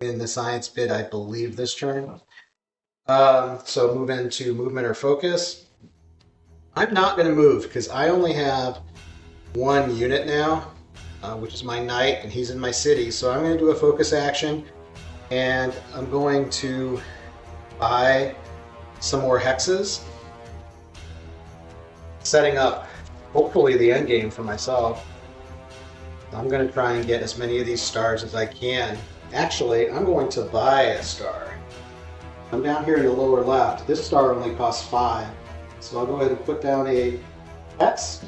[SPEAKER 1] win the science bid, I believe, this turn. So move into movement or focus. I'm not going to move because I only have 1 unit now, which is my knight, and he's in my city. So I'm going to do a focus action, and I'm going to buy some more hexes, setting up hopefully the end game for myself. I'm going to try and get as many of these stars as I can. Actually, I'm going to buy a star. I'm down here in the lower left. This star only costs 5. So I'll go ahead and put down a hex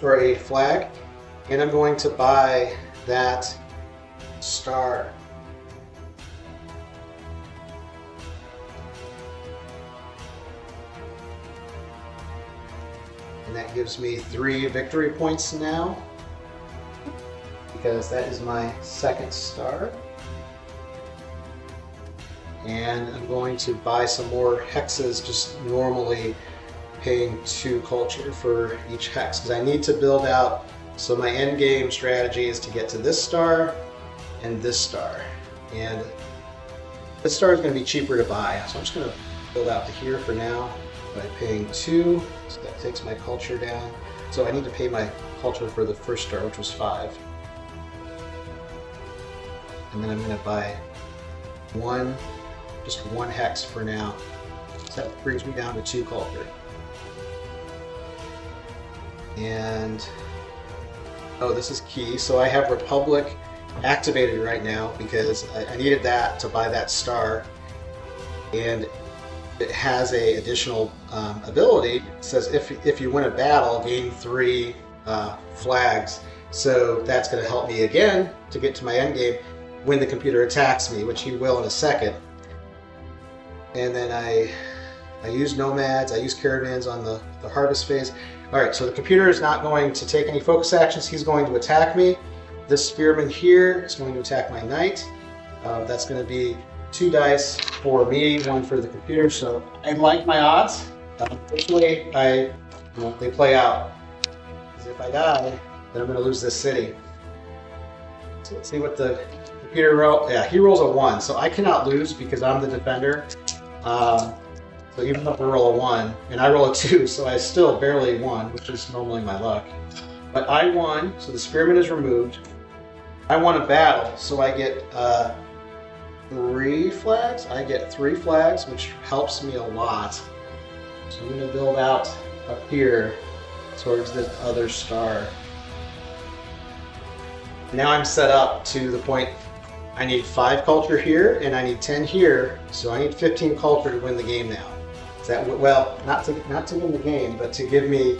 [SPEAKER 1] or a flag, and I'm going to buy that star. And that gives me 3 victory points now, because that is my 2nd star. And I'm going to buy some more hexes, just normally paying 2 culture for each hex, because I need to build out. So my end game strategy is to get to this star and this star. And this star is going to be cheaper to buy, so I'm just going to build out to here for now by paying 2. So that takes my culture down. So I need to pay my culture for the first star, which was 5. And then I'm going to buy just one hex for now. So that brings me down to 2 culture. And oh, this is key. So I have Republic activated right now because I needed that to buy that star, and it has a additional ability. It says if you win a battle, gain 3 flags. So that's going to help me again to get to my end game when the computer attacks me, which he will in a second. And then I use nomads, I use caravans on the harvest phase. All right, so the computer is not going to take any focus actions. He's going to attack me. This spearman here is going to attack my knight. That's going to be 2 dice for me, 1 for the computer. So I like my odds. Hopefully, they play out. Because if I die, then I'm going to lose this city. So let's see what the computer roll. Yeah, he rolls a 1, so I cannot lose because I'm the defender. So even though I roll a 1, and I roll a 2, so I still barely won, which is normally my luck. But I won, so the spearman is removed. I won a battle, so I get 3 flags. I get 3 flags, which helps me a lot. So I'm going to build out up here towards this other star. Now I'm set up to the point I need 5 culture here, and I need 10 here, so I need 15 culture to win the game now. Is that, well, not to win the game, but to give me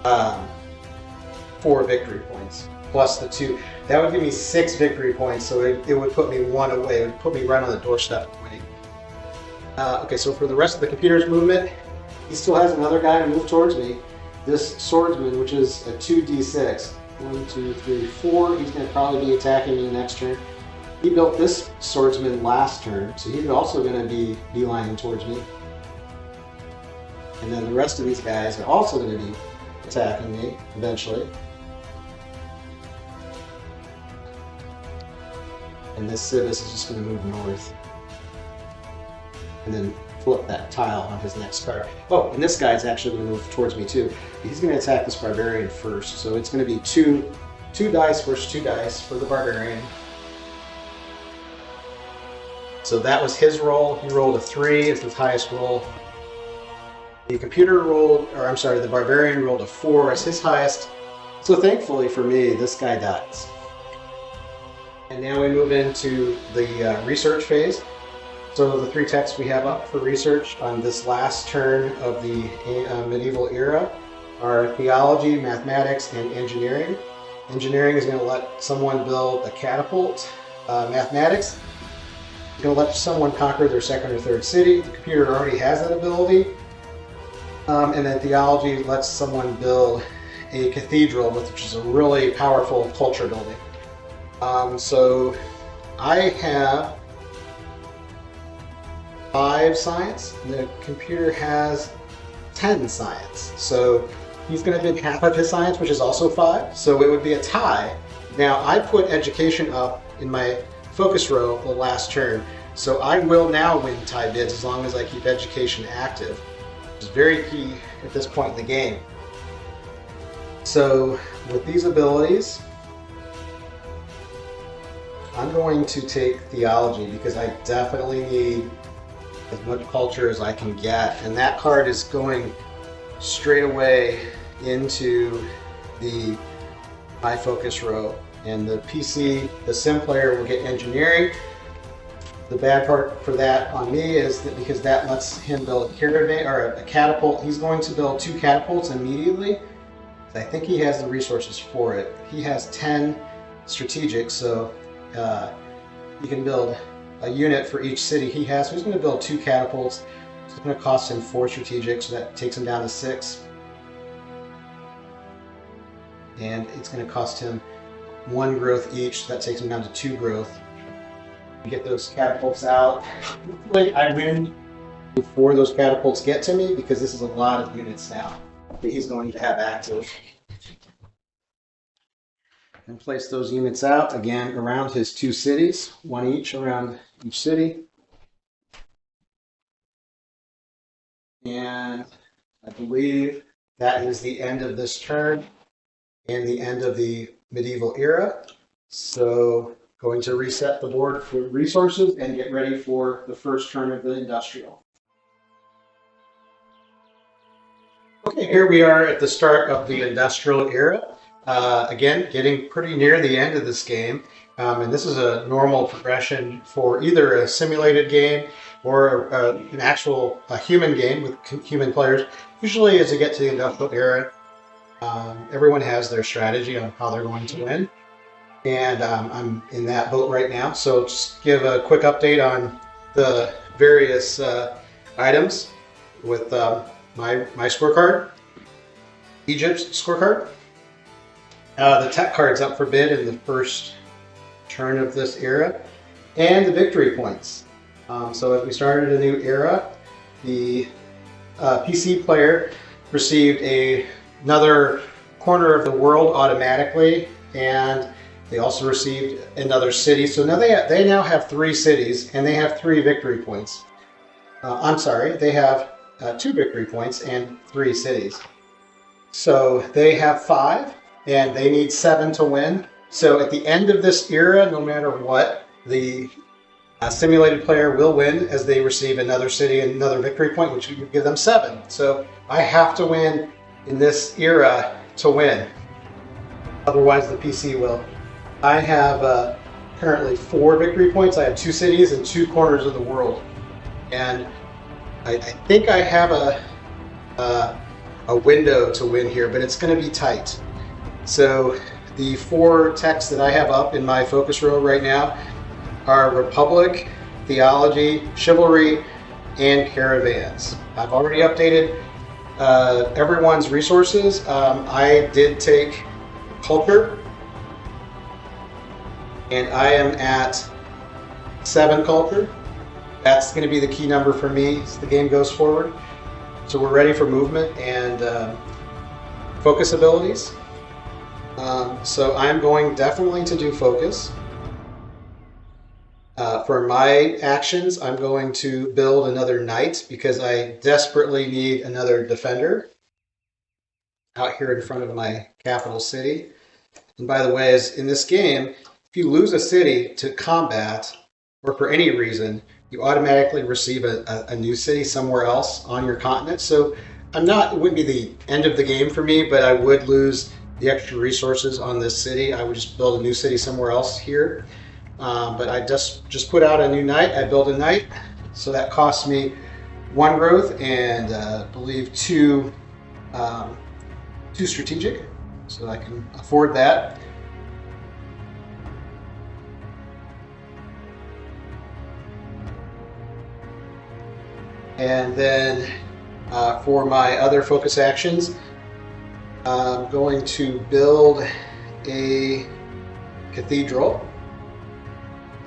[SPEAKER 1] 4 victory points plus the 2. That would give me 6 victory points, so it would put me 1 away. It would put me right on the doorstep of winning. Okay, so for the rest of the computer's movement, he still has another guy to move towards me. This swordsman, which is a 2d6. 1, 2, 3, 4. He's going to probably be attacking me next turn. He built this swordsman last turn, so he's also going to be beelining towards me. And then the rest of these guys are also going to be attacking me eventually. And this Civis is just going to move north. And then flip that tile on his next card. Oh, and this guy's actually going to move towards me too. He's going to attack this barbarian first, so it's going to be two dice versus 2 dice for the barbarian. So that was his roll. He rolled a 3 as his highest roll. The computer rolled, or I'm sorry, the barbarian rolled a 4 as his highest. So thankfully for me, this guy dies. And now we move into the research phase. So the 3 texts we have up for research on this last turn of the medieval era are theology, mathematics, and engineering. Engineering is going to let someone build a catapult. Mathematics is going to let someone conquer their second or third city. The computer already has that ability. And then theology lets someone build a cathedral, which is a really powerful culture building. So I have 5 science, and the computer has 10 science. So he's going to bid half of his science, which is also 5. So it would be a tie. Now I put education up in my focus row the last turn. So I will now win tie bids as long as I keep education active, which is very key at this point in the game. So with these abilities, I'm going to take theology because I definitely need as much culture as I can get, and that card is going straight away into my focus row. And the PC, the sim player, will get engineering. The bad part for that on me is that because that lets him build a caravan or a catapult, he's going to build 2 catapults immediately. I think he has the resources for it. He has 10 strategic, so he can build a unit for each city he has. So he's going to build 2 catapults. It's going to cost him 4 strategic, so that takes him down to 6. And it's going to cost him 1 growth each, so that takes him down to 2 growth. Get those catapults out. Hopefully I win before those catapults get to me, because this is a lot of units now that he's going to have active. And place those units out again around his 2 cities, 1 each around each city. And I believe that is the end of this turn and the end of the medieval era. So going to reset the board for resources and get ready for the first turn of the industrial. Okay, here we are at the start of the industrial era. Again, getting pretty near the end of this game. And this is a normal progression for either a simulated game or an actual human game with human players. Usually as you get to the industrial era, everyone has their strategy on how they're going to win. And I'm in that boat right now. So just give a quick update on the various items with my scorecard. Egypt's scorecard. The tech card's up for bid in the first turn of this era. And the victory points. So as we started a new era, the PC player received another corner of the world automatically, and they also received another city. So now they now have 3 cities, and they have 3 victory points. I'm sorry, they have 2 victory points and 3 cities. So they have 5, and they need 7 to win. So at the end of this era, no matter what, the simulated player will win as they receive another city and another victory point, which would give them 7. So I have to win in this era to win. Otherwise, the PC will. I have currently 4 victory points. I have 2 cities and 2 corners of the world. And I think I have a window to win here, but it's going to be tight. So the 4 texts that I have up in my focus row right now are Republic, Theology, Chivalry, and Caravans. I've already updated everyone's resources. I did take Culture, and I am at 7 culture. That's going to be the key number for me as the game goes forward. So we're ready for movement and focus abilities. So I'm going definitely to do focus. For my actions, I'm going to build another knight because I desperately need another defender out here in front of my capital city. And by the way, as in this game, if you lose a city to combat or for any reason, you automatically receive a new city somewhere else on your continent. So I'm not, it wouldn't be the end of the game for me, but I would lose the extra resources on this city. I would just build a new city somewhere else here. But I just put out a new knight. I built a knight, so that cost me 1 growth and I believe 2 strategic, so I can afford that. And then for my other focus actions, I'm going to build a cathedral,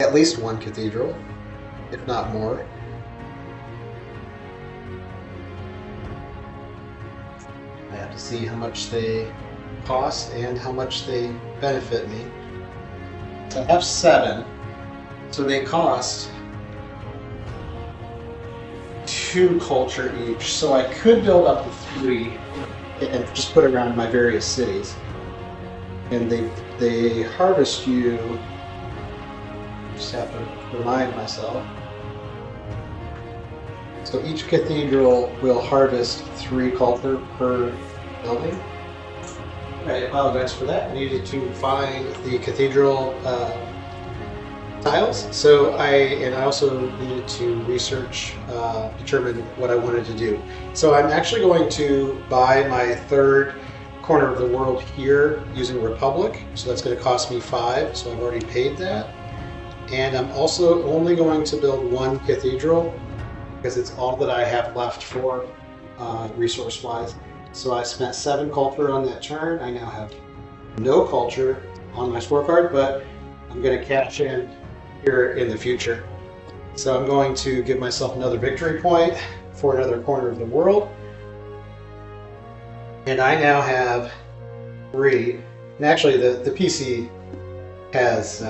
[SPEAKER 1] at least 1 cathedral, if not more. I have to see how much they cost and how much they benefit me. So I have 7, so they cost 2 culture each, so I could build up to 3 and just put around my various cities. And they harvest you, just have to remind myself. So each cathedral will harvest 3 culture per building. I apologize for that. I needed to find the cathedral tiles. So I also needed to research, determine what I wanted to do. So I'm actually going to buy my 3rd corner of the world here using Republic. So that's going to cost me 5. So I've already paid that. And I'm also only going to build 1 cathedral because it's all that I have left for resource-wise. So I spent 7 culture on that turn. I now have no culture on my scorecard, but I'm going to cash in here in the future. So I'm going to give myself another victory point for another corner of the world. And I now have 3. And actually the PC has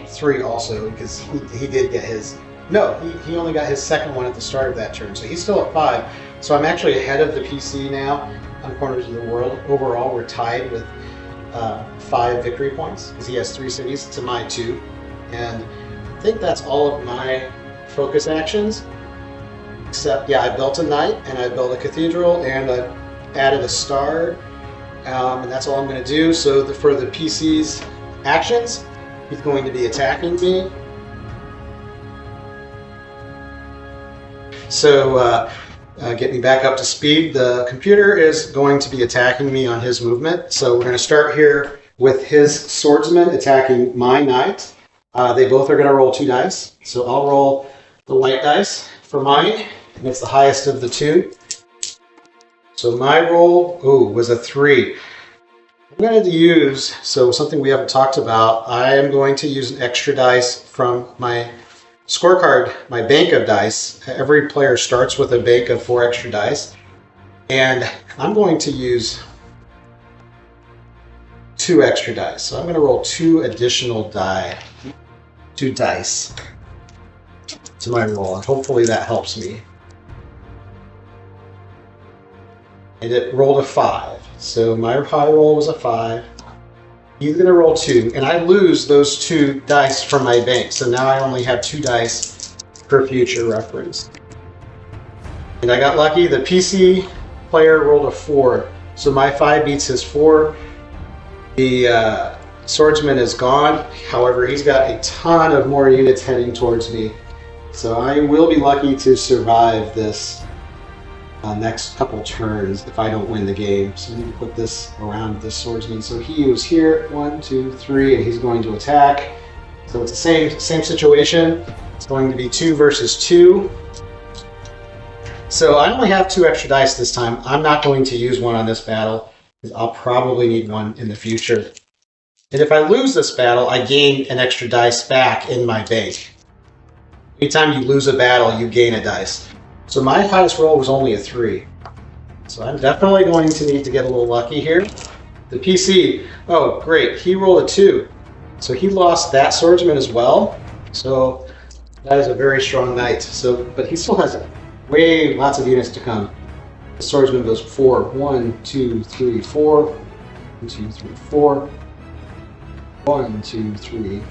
[SPEAKER 1] 3 also, because he did get his, no, he only got his 2nd one at the start of that turn. So he's still at 5. So I'm actually ahead of the PC now on corners of the world. Overall, we're tied with 5 victory points because he has 3 cities to my 2. And I think that's all of my focus actions, except, yeah, I built a knight and I built a cathedral and I added a star, and that's all I'm going to do. So for the PC's actions, he's going to be attacking me. So get me back up to speed. The computer is going to be attacking me on his movement. So we're going to start here with his swordsman attacking my knight. They both are going to roll 2 dice. So I'll roll the white dice for mine, and it's the highest of the 2. So my roll, was a 3. I'm going to use, so something we haven't talked about, I am going to use an extra dice from my scorecard, my bank of dice. Every player starts with a bank of 4 extra dice. And I'm going to use 2 extra dice. So I'm going to roll 2 additional dice to my roll, and hopefully that helps me. And it rolled a 5. So my high roll was a 5. He's going to roll 2, and I lose those 2 dice from my bank. So now I only have 2 dice for future reference. And I got lucky. The PC player rolled a 4. So my 5 beats his 4. The swordsman is gone. However, he's got a ton of more units heading towards me. So I will be lucky to survive this next couple turns if I don't win the game. So I need to put this around this swordsman. So he was here, 1, 2, 3, and he's going to attack. So it's the same situation. It's going to be 2 versus 2. So I only have 2 extra dice this time. I'm not going to use one on this battle because I'll probably need one in the future. And if I lose this battle, I gain an extra dice back in my bank. Anytime you lose a battle, you gain a dice. So my highest roll was only a 3. So I'm definitely going to need to get a little lucky here. The PC, oh great, he rolled a 2. So he lost that swordsman as well. So that is a very strong knight. So, but he still has lots of units to come. The swordsman goes 4. 1, 2, 3, 4. 1, 2, 3, 4. 1, 2, 3.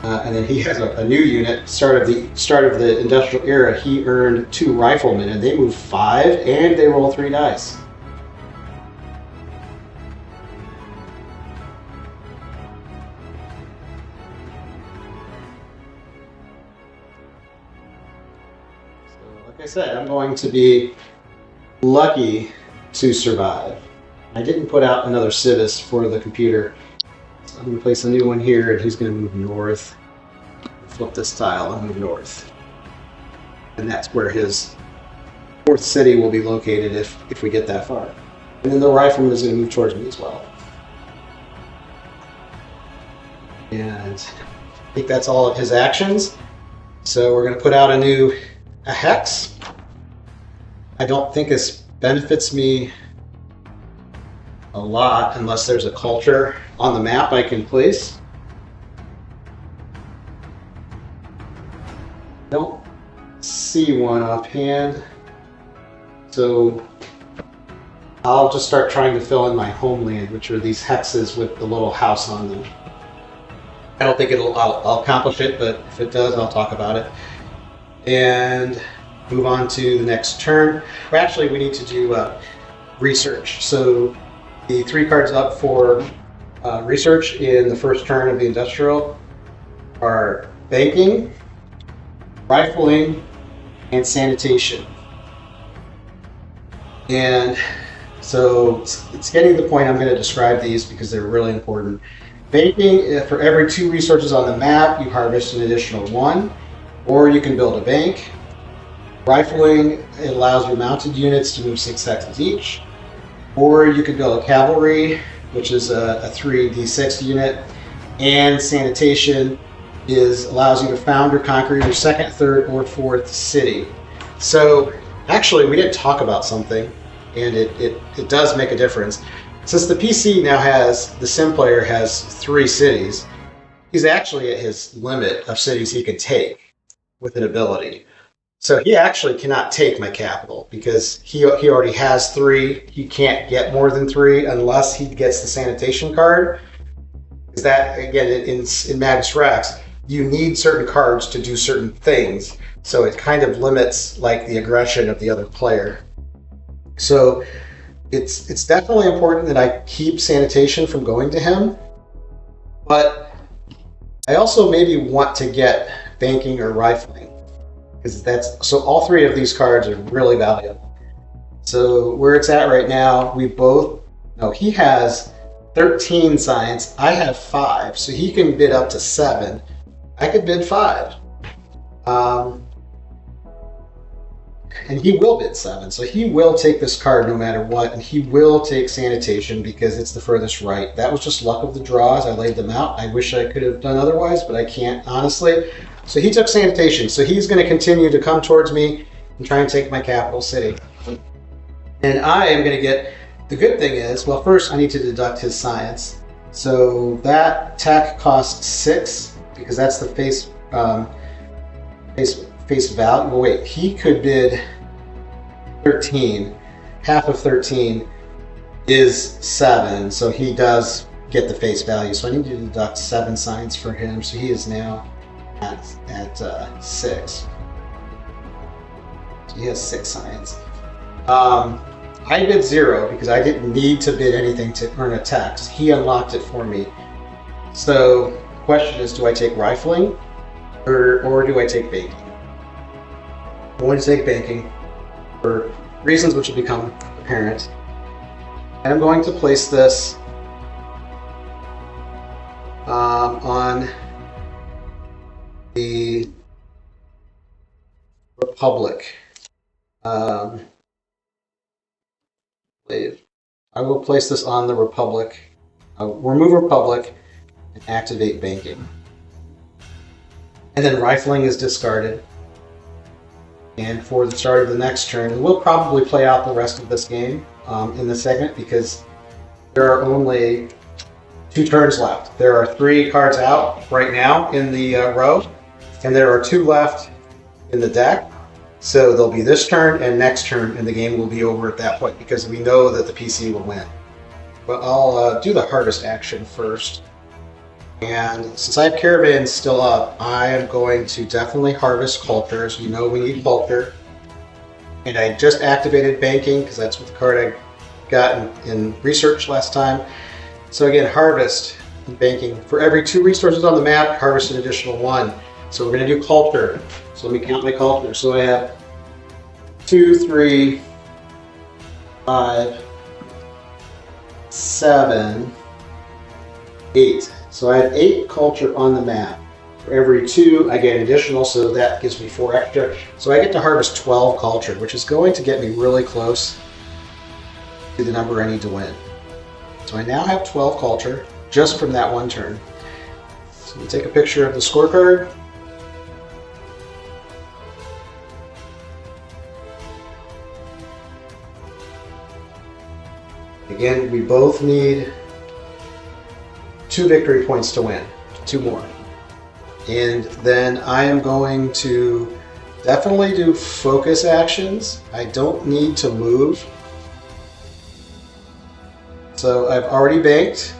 [SPEAKER 1] And then he has a new unit. Start of the industrial era, he earned 2 riflemen, and they move 5, and they roll 3 dice. So, like I said, I'm going to be lucky to survive. I didn't put out another Civis for the computer. So I'm going to place a new one here, and he's going to move north. Flip this tile and move north. And that's where his 4th city will be located if we get that far. And then the rifleman is going to move towards me as well. And I think that's all of his actions. So we're going to put out a hex. I don't think this benefits me a lot unless there's a culture on the map I can place. Don't see one offhand, so I'll just start trying to fill in my homeland, which are these hexes with the little house on them. I don't think I'll accomplish it, but if it does, I'll talk about it. And move on to the next turn. Well, actually, we need to do research. So the 3 cards up for research in the first turn of the industrial are banking, rifling, and sanitation. And so it's getting to the point I'm going to describe these because they're really important. Banking, for every 2 resources on the map, you harvest an additional 1, or you can build a bank. Rifling, it allows your mounted units to move 6 hexes each. Or you could build a cavalry, which is a 3d6 unit. And sanitation allows you to found or conquer your 2nd, 3rd, or 4th city. So actually, we didn't talk about something, and it does make a difference. Since the PC now the sim player has 3 cities, he's actually at his limit of cities he can take with an ability. So he actually cannot take my capital because he already has 3. He can't get more than 3 unless he gets the sanitation card. Because that, again, in Magnus Rex, you need certain cards to do certain things. So it kind of limits like the aggression of the other player. So it's definitely important that I keep sanitation from going to him. But I also maybe want to get banking or rifling. So all 3 of these cards are really valuable. So where it's at right now, he has 13 science, I have 5, so he can bid up to 7. I could bid 5. And he will bid 7, so he will take this card no matter what, and he will take sanitation because it's the furthest right. That was just luck of the draw as I laid them out. I wish I could have done otherwise, but I can't, honestly. So he took sanitation, so he's going to continue to come towards me and try and take my capital city. And I am going to get, the good thing is, well, first I need to deduct his science. So that tech costs 6, because that's the face value. Well, wait, he could bid 13. Half of 13 is 7, so he does get the face value. So I need to deduct 7 science for him, so he is now at 6. So he has 6 science. I bid 0 because I didn't need to bid anything to earn a tax. He unlocked it for me. So the question is, do I take rifling or do I take banking? I'm going to take banking for reasons which will become apparent. And I'm going to place this on the Republic. I will place this on the Republic. I'll remove Republic and activate banking. And then rifling is discarded. And for the start of the next turn, we'll probably play out the rest of this game in this segment because there are only 2 turns left. There are 3 cards out right now in the row, and there are 2 left in the deck. So there'll be this turn and next turn, and the game will be over at that point because we know that the PC will win. But I'll do the hardest action first. And since I have caravans still up, I am going to definitely harvest cultures. You know we need culture. And I just activated banking because that's what the card I got in research last time. So again, harvest and banking. For every 2 resources on the map, harvest an additional 1. So we're going to do culture. So let me count my culture. So I have 2, 3, 5, 7, 8. So I have 8 culture on the map. For every 2, I get an additional, so that gives me 4 extra. So I get to harvest 12 culture, which is going to get me really close to the number I need to win. So I now have 12 culture just from that one turn. So let me take a picture of the scorecard. Again, we both need 2 victory points to win, 2 more. And then I am going to definitely do focus actions. I don't need to move. So I've already banked.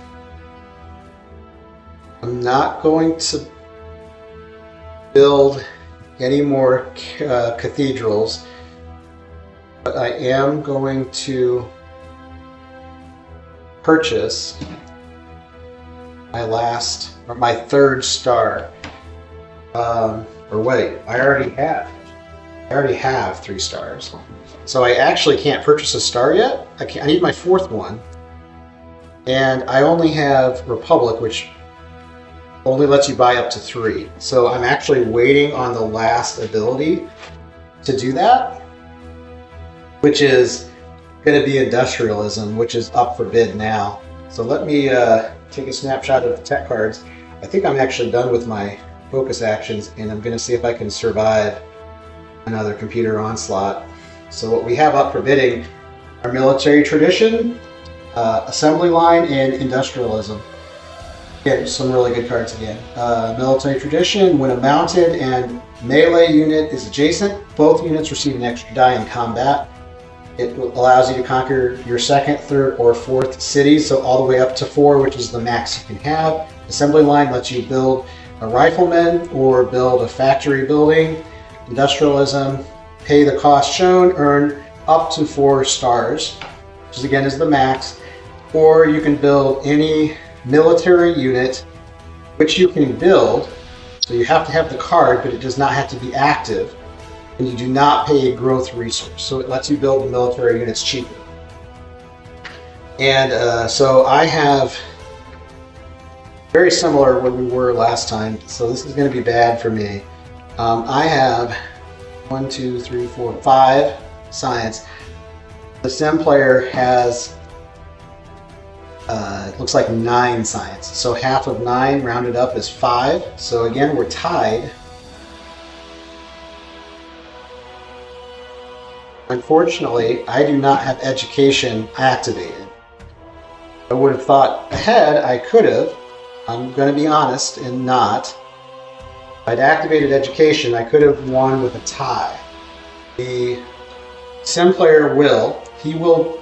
[SPEAKER 1] I'm not going to build any more cathedrals, but I am going to purchase my 3rd star. Or wait, I already have 3 stars. So I actually can't purchase a star yet. I need my 4th one. And I only have Republic, which only lets you buy up to 3. So I'm actually waiting on the last ability to do that, which is going to be industrialism, which is up for bid now. So let me take a snapshot of the tech cards. I think I'm actually done with my focus actions, and I'm going to see if I can survive another computer onslaught. So what we have up for bidding are military tradition, assembly line, and industrialism. Again, some really good cards again. Military tradition, when a mounted and melee unit is adjacent, both units receive an extra die in combat. It allows you to conquer your 2nd, 3rd, or 4th cities, so all the way up to 4, which is the max you can have. Assembly line lets you build a rifleman or build a factory building. Industrialism, pay the cost shown, earn up to 4 stars, which again is the max. Or you can build any military unit, which you can build. So you have to have the card, but it does not have to be active. And you do not pay a growth resource. So it lets you build the military units cheaper. And so I have very similar where we were last time. So this is going to be bad for me. I have 1, 2, 3, 4, 5 science. The sim player has it looks like 9 science. So half of 9 rounded up is 5. So again, we're tied. Unfortunately, I do not have education activated. I would have thought ahead I could have. I'm going to be honest and not. If I'd activated education, I could have won with a tie. The sim player will. He will.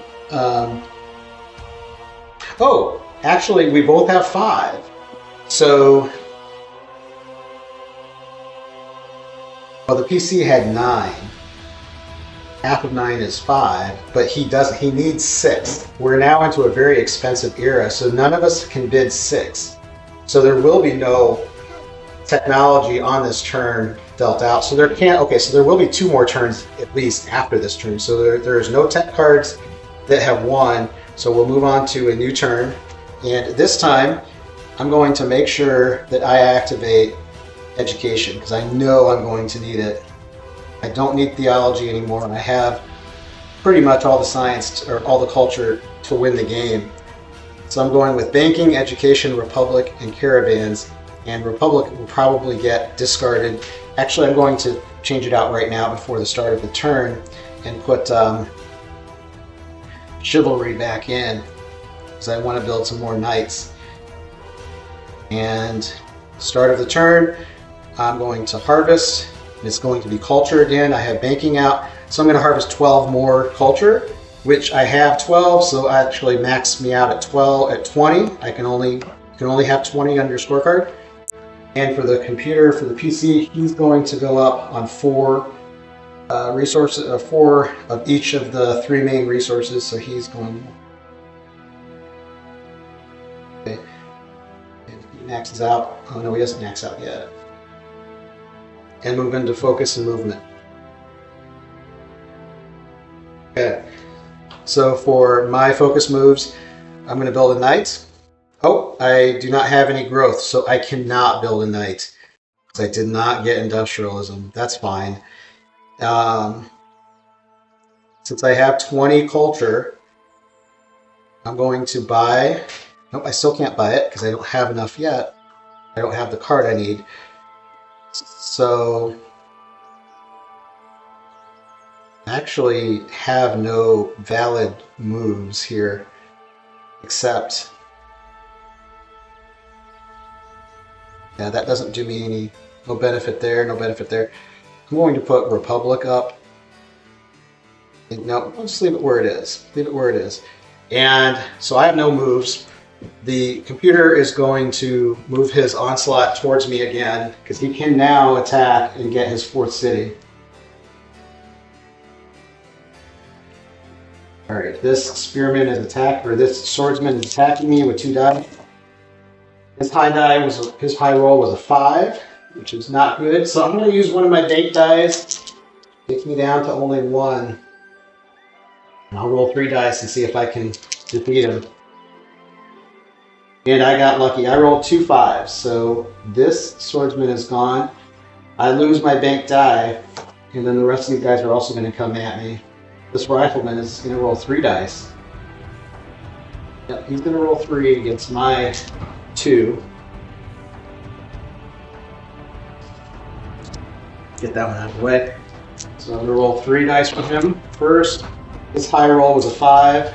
[SPEAKER 1] Oh, actually, we both have 5. So, well, the PC had 9. Half of 9 is 5, but he needs 6. We're now into a very expensive era, so none of us can bid 6. So there will be no technology on this turn dealt out. So there will be 2 more turns at least after this turn. So there is no tech cards that have won. So we'll move on to a new turn. And this time, I'm going to make sure that I activate education because I know I'm going to need it. I don't need theology anymore, and I have pretty much all the science or all the culture to win the game. So I'm going with banking, education, republic, and caravans. And republic will probably get discarded. Actually, I'm going to change it out right now before the start of the turn and put chivalry back in because I want to build some more knights. And start of the turn, I'm going to harvest. It's going to be culture again. I have banking out, so I'm going to harvest 12 more culture, which I have 12, so actually max me out at 20. I can only can only have 20 on your scorecard. And for the computer, for the PC, he's going to go up on 4 resources, 4 of each of the 3 main resources. So he's going. Okay. And he maxes out. Oh no, he doesn't max out yet. And move into focus and movement. Okay. So for my focus moves, I'm going to build a knight. Oh, I do not have any growth, so I cannot build a knight. I did not get industrialism. That's fine. Since I have 20 culture, I'm going to buy... Nope, I still can't buy it because I don't have enough yet. I don't have the card I need. So... I actually have no valid moves here, except... Yeah, that doesn't do me any... No benefit there, no benefit there. I'm going to put Republic up. No, I'll just leave it where it is. Leave it where it is. And so I have no moves. The computer is going to move his onslaught towards me again, because he can now attack and get his 4th city. Alright, this spearman is this swordsman is attacking me with 2 die. His high roll was a 5, which is not good. So I'm going to use one of my bait dice. Take me down to only 1. And I'll roll 3 dice and see if I can defeat him. And I got lucky. I rolled 2 5s. So this swordsman is gone. I lose my bank die. And then the rest of these guys are also going to come at me. This rifleman is going to roll 3 dice. Yep, he's going to roll 3 against my 2. Get that one out of the way. So I'm going to roll 3 dice with him first. His high roll was a 5.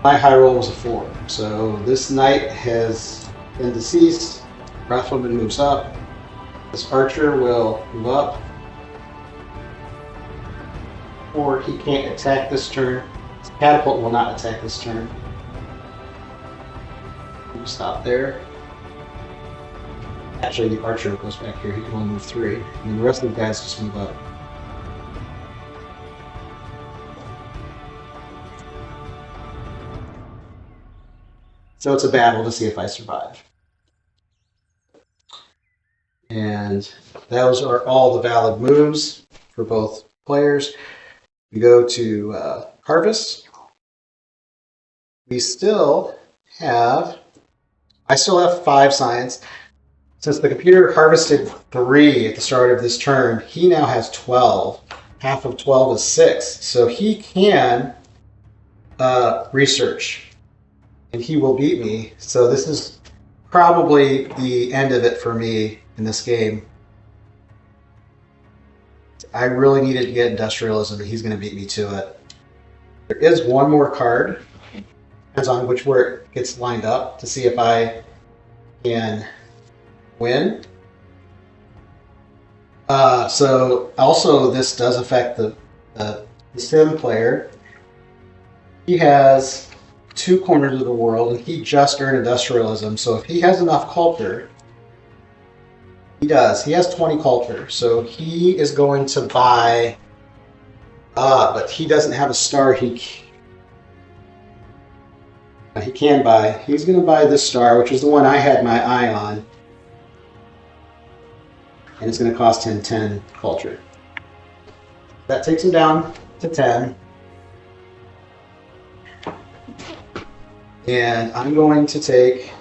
[SPEAKER 1] My high roll was a 4. So this knight has been deceased. Rifleman moves up. This archer will move up. Or he can't attack this turn. His catapult will not attack this turn. We'll stop there. Actually, the archer goes back here. He can only move 3. And the rest of the guys just move up. So it's a battle to see if I survive. And those are all the valid moves for both players. We go to harvest. We still have... I still have 5 science. Since the computer harvested 3 at the start of this turn, he now has 12. Half of 12 is 6. So he can research. And he will beat me. So this is probably the end of it for me in this game. I really needed to get industrialism, and he's going to beat me to it. There is one more card. Depends on where it gets lined up to see if I can win. So also this does affect the sim player. He has 2 corners of the world, and he just earned industrialism. So if he has enough culture, he does. He has 20 culture, so he is going to buy. But he doesn't have a star. He can buy. He's going to buy this star, which is the one I had my eye on, and it's going to cost him 10 culture. That takes him down to 10. And I'm going to take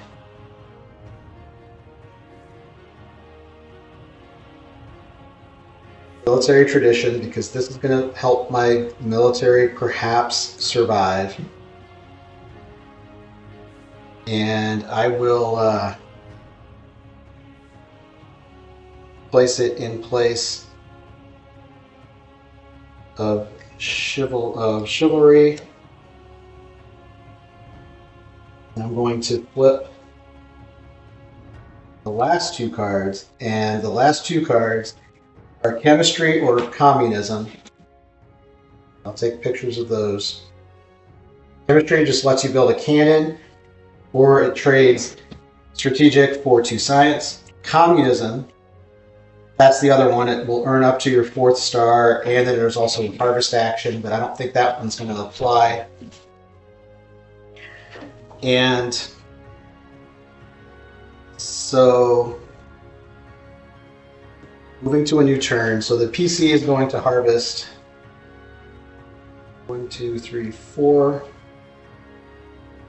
[SPEAKER 1] military tradition, because this is going to help my military perhaps survive. And I will place it in place of chivalry. And I'm going to flip the last 2 cards, and the last 2 cards are chemistry or communism. I'll take pictures of those. Chemistry just lets you build a cannon or it trades strategic for 2 science. Communism, that's the other one. It will earn up to your 4th star, and then there's also harvest action, but I don't think that one's going to apply. And so moving to a new turn. So the PC is going to harvest 1, 2, 3, 4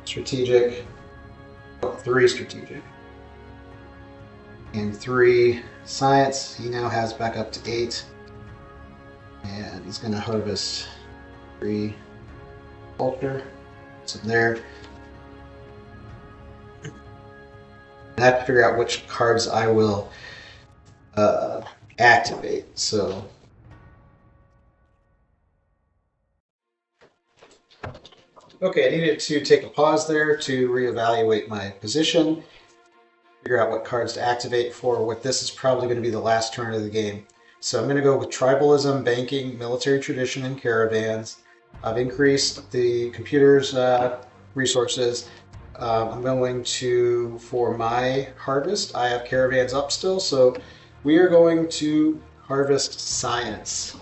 [SPEAKER 1] strategic, 3 strategic, and 3 science. He now has back up to 8, and he's going to harvest 3 culture. So there. I have to figure out which cards I will activate. So okay, I needed to take a pause there to reevaluate my position, figure out what cards to activate for what this is probably going to be the last turn of the game. So I'm going to go with tribalism, banking, military tradition, and caravans. I've increased the computer's resources. I'm going to, for my harvest, I have caravans up still, so we are going to harvest science.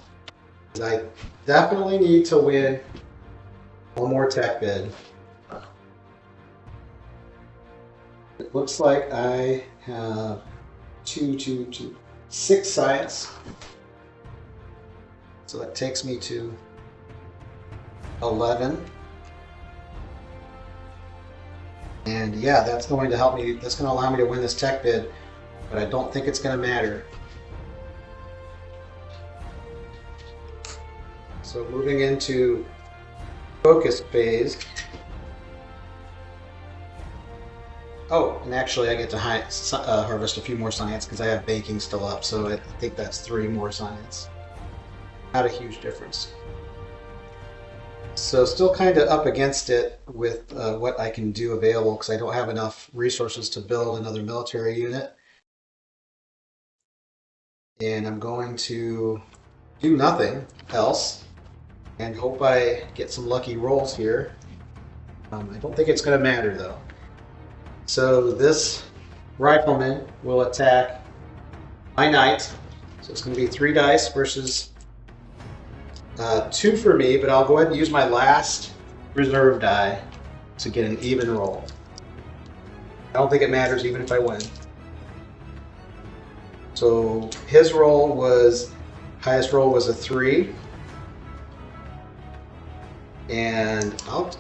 [SPEAKER 1] I definitely need to win one more tech bid. It looks like I have 6 science. So that takes me to 11. And yeah, that's going to help me. That's going to allow me to win this tech bid, but I don't think it's going to matter. So moving into focus phase. Oh, and actually I get to harvest a few more science because I have banking still up, so I think that's 3 more science. Not a huge difference. So still kind of up against it with what I can do available because I don't have enough resources to build another military unit. And I'm going to do nothing else and hope I get some lucky rolls here. I don't think it's going to matter though. So this rifleman will attack my knight. So it's going to be 3 dice versus 2 for me, but I'll go ahead and use my last reserve die to get an even roll. I don't think it matters even if I win. So his roll was, highest roll was a 3. And I'll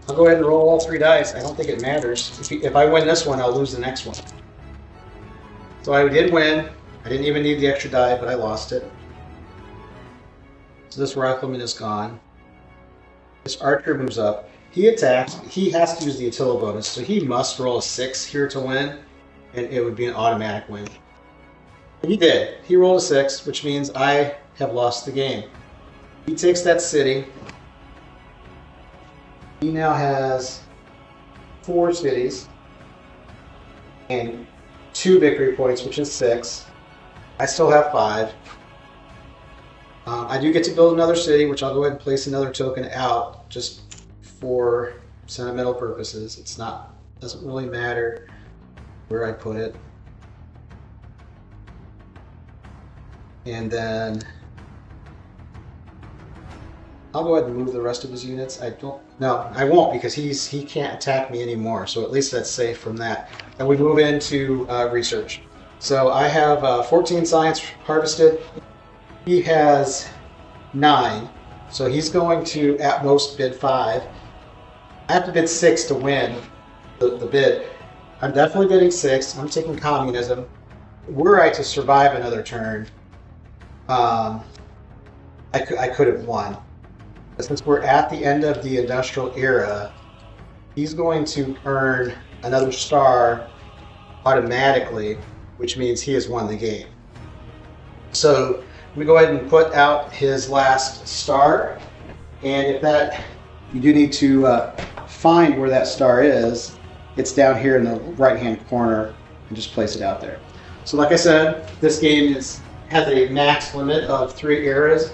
[SPEAKER 1] go ahead and roll all 3 dice. I don't think it matters. If I win this one, I'll lose the next one. So I did win. I didn't even need the extra die, but I lost it. So this rifleman is gone. This archer moves up. He attacks. He has to use the Attila bonus, so he must roll a 6 here to win, and it would be an automatic win. And he did. He rolled a 6, which means I have lost the game. He takes that city. He now has 4 cities and 2 victory points, which is 6. I still have 5. I do get to build another city, which I'll go ahead and place another token out just for sentimental purposes. It's not, doesn't really matter where I put it. And then I'll go ahead and move the rest of his units. No, I won't because he can't attack me anymore. So at least that's safe from that. And we move into research. So I have 14 science harvested. He has 9. So he's going to at most bid 5. I have to bid 6 to win the bid. I'm definitely bidding 6. I'm taking communism. Were I to survive another turn, I could have won. Since we're at the end of the industrial era, he's going to earn another star automatically, which means he has won the game. So we go ahead and put out his last star, and if you do need to find where that star is, it's down here in the right-hand corner, and just place it out there. So like I said, this game has a max limit of 3 eras.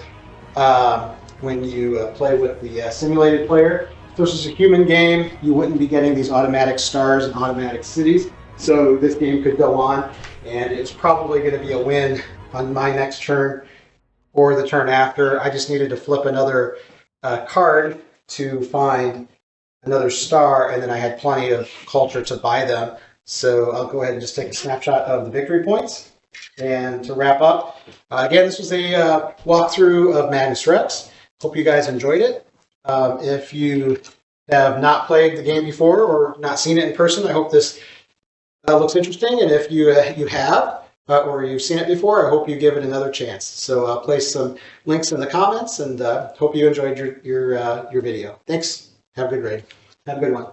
[SPEAKER 1] When you play with the simulated player, if this was a human game, you wouldn't be getting these automatic stars and automatic cities. So this game could go on, and it's probably going to be a win on my next turn or the turn after. I just needed to flip another card to find another star, and then I had plenty of culture to buy them. So I'll go ahead and just take a snapshot of the victory points. And to wrap up, again, this was a walkthrough of Magnus Rex. Hope you guys enjoyed it. If you have not played the game before or not seen it in person, I hope this looks interesting. And if you have, or you've seen it before, I hope you give it another chance. So I'll place some links in the comments, and hope you enjoyed your video. Thanks. Have a good raid. Have a good one.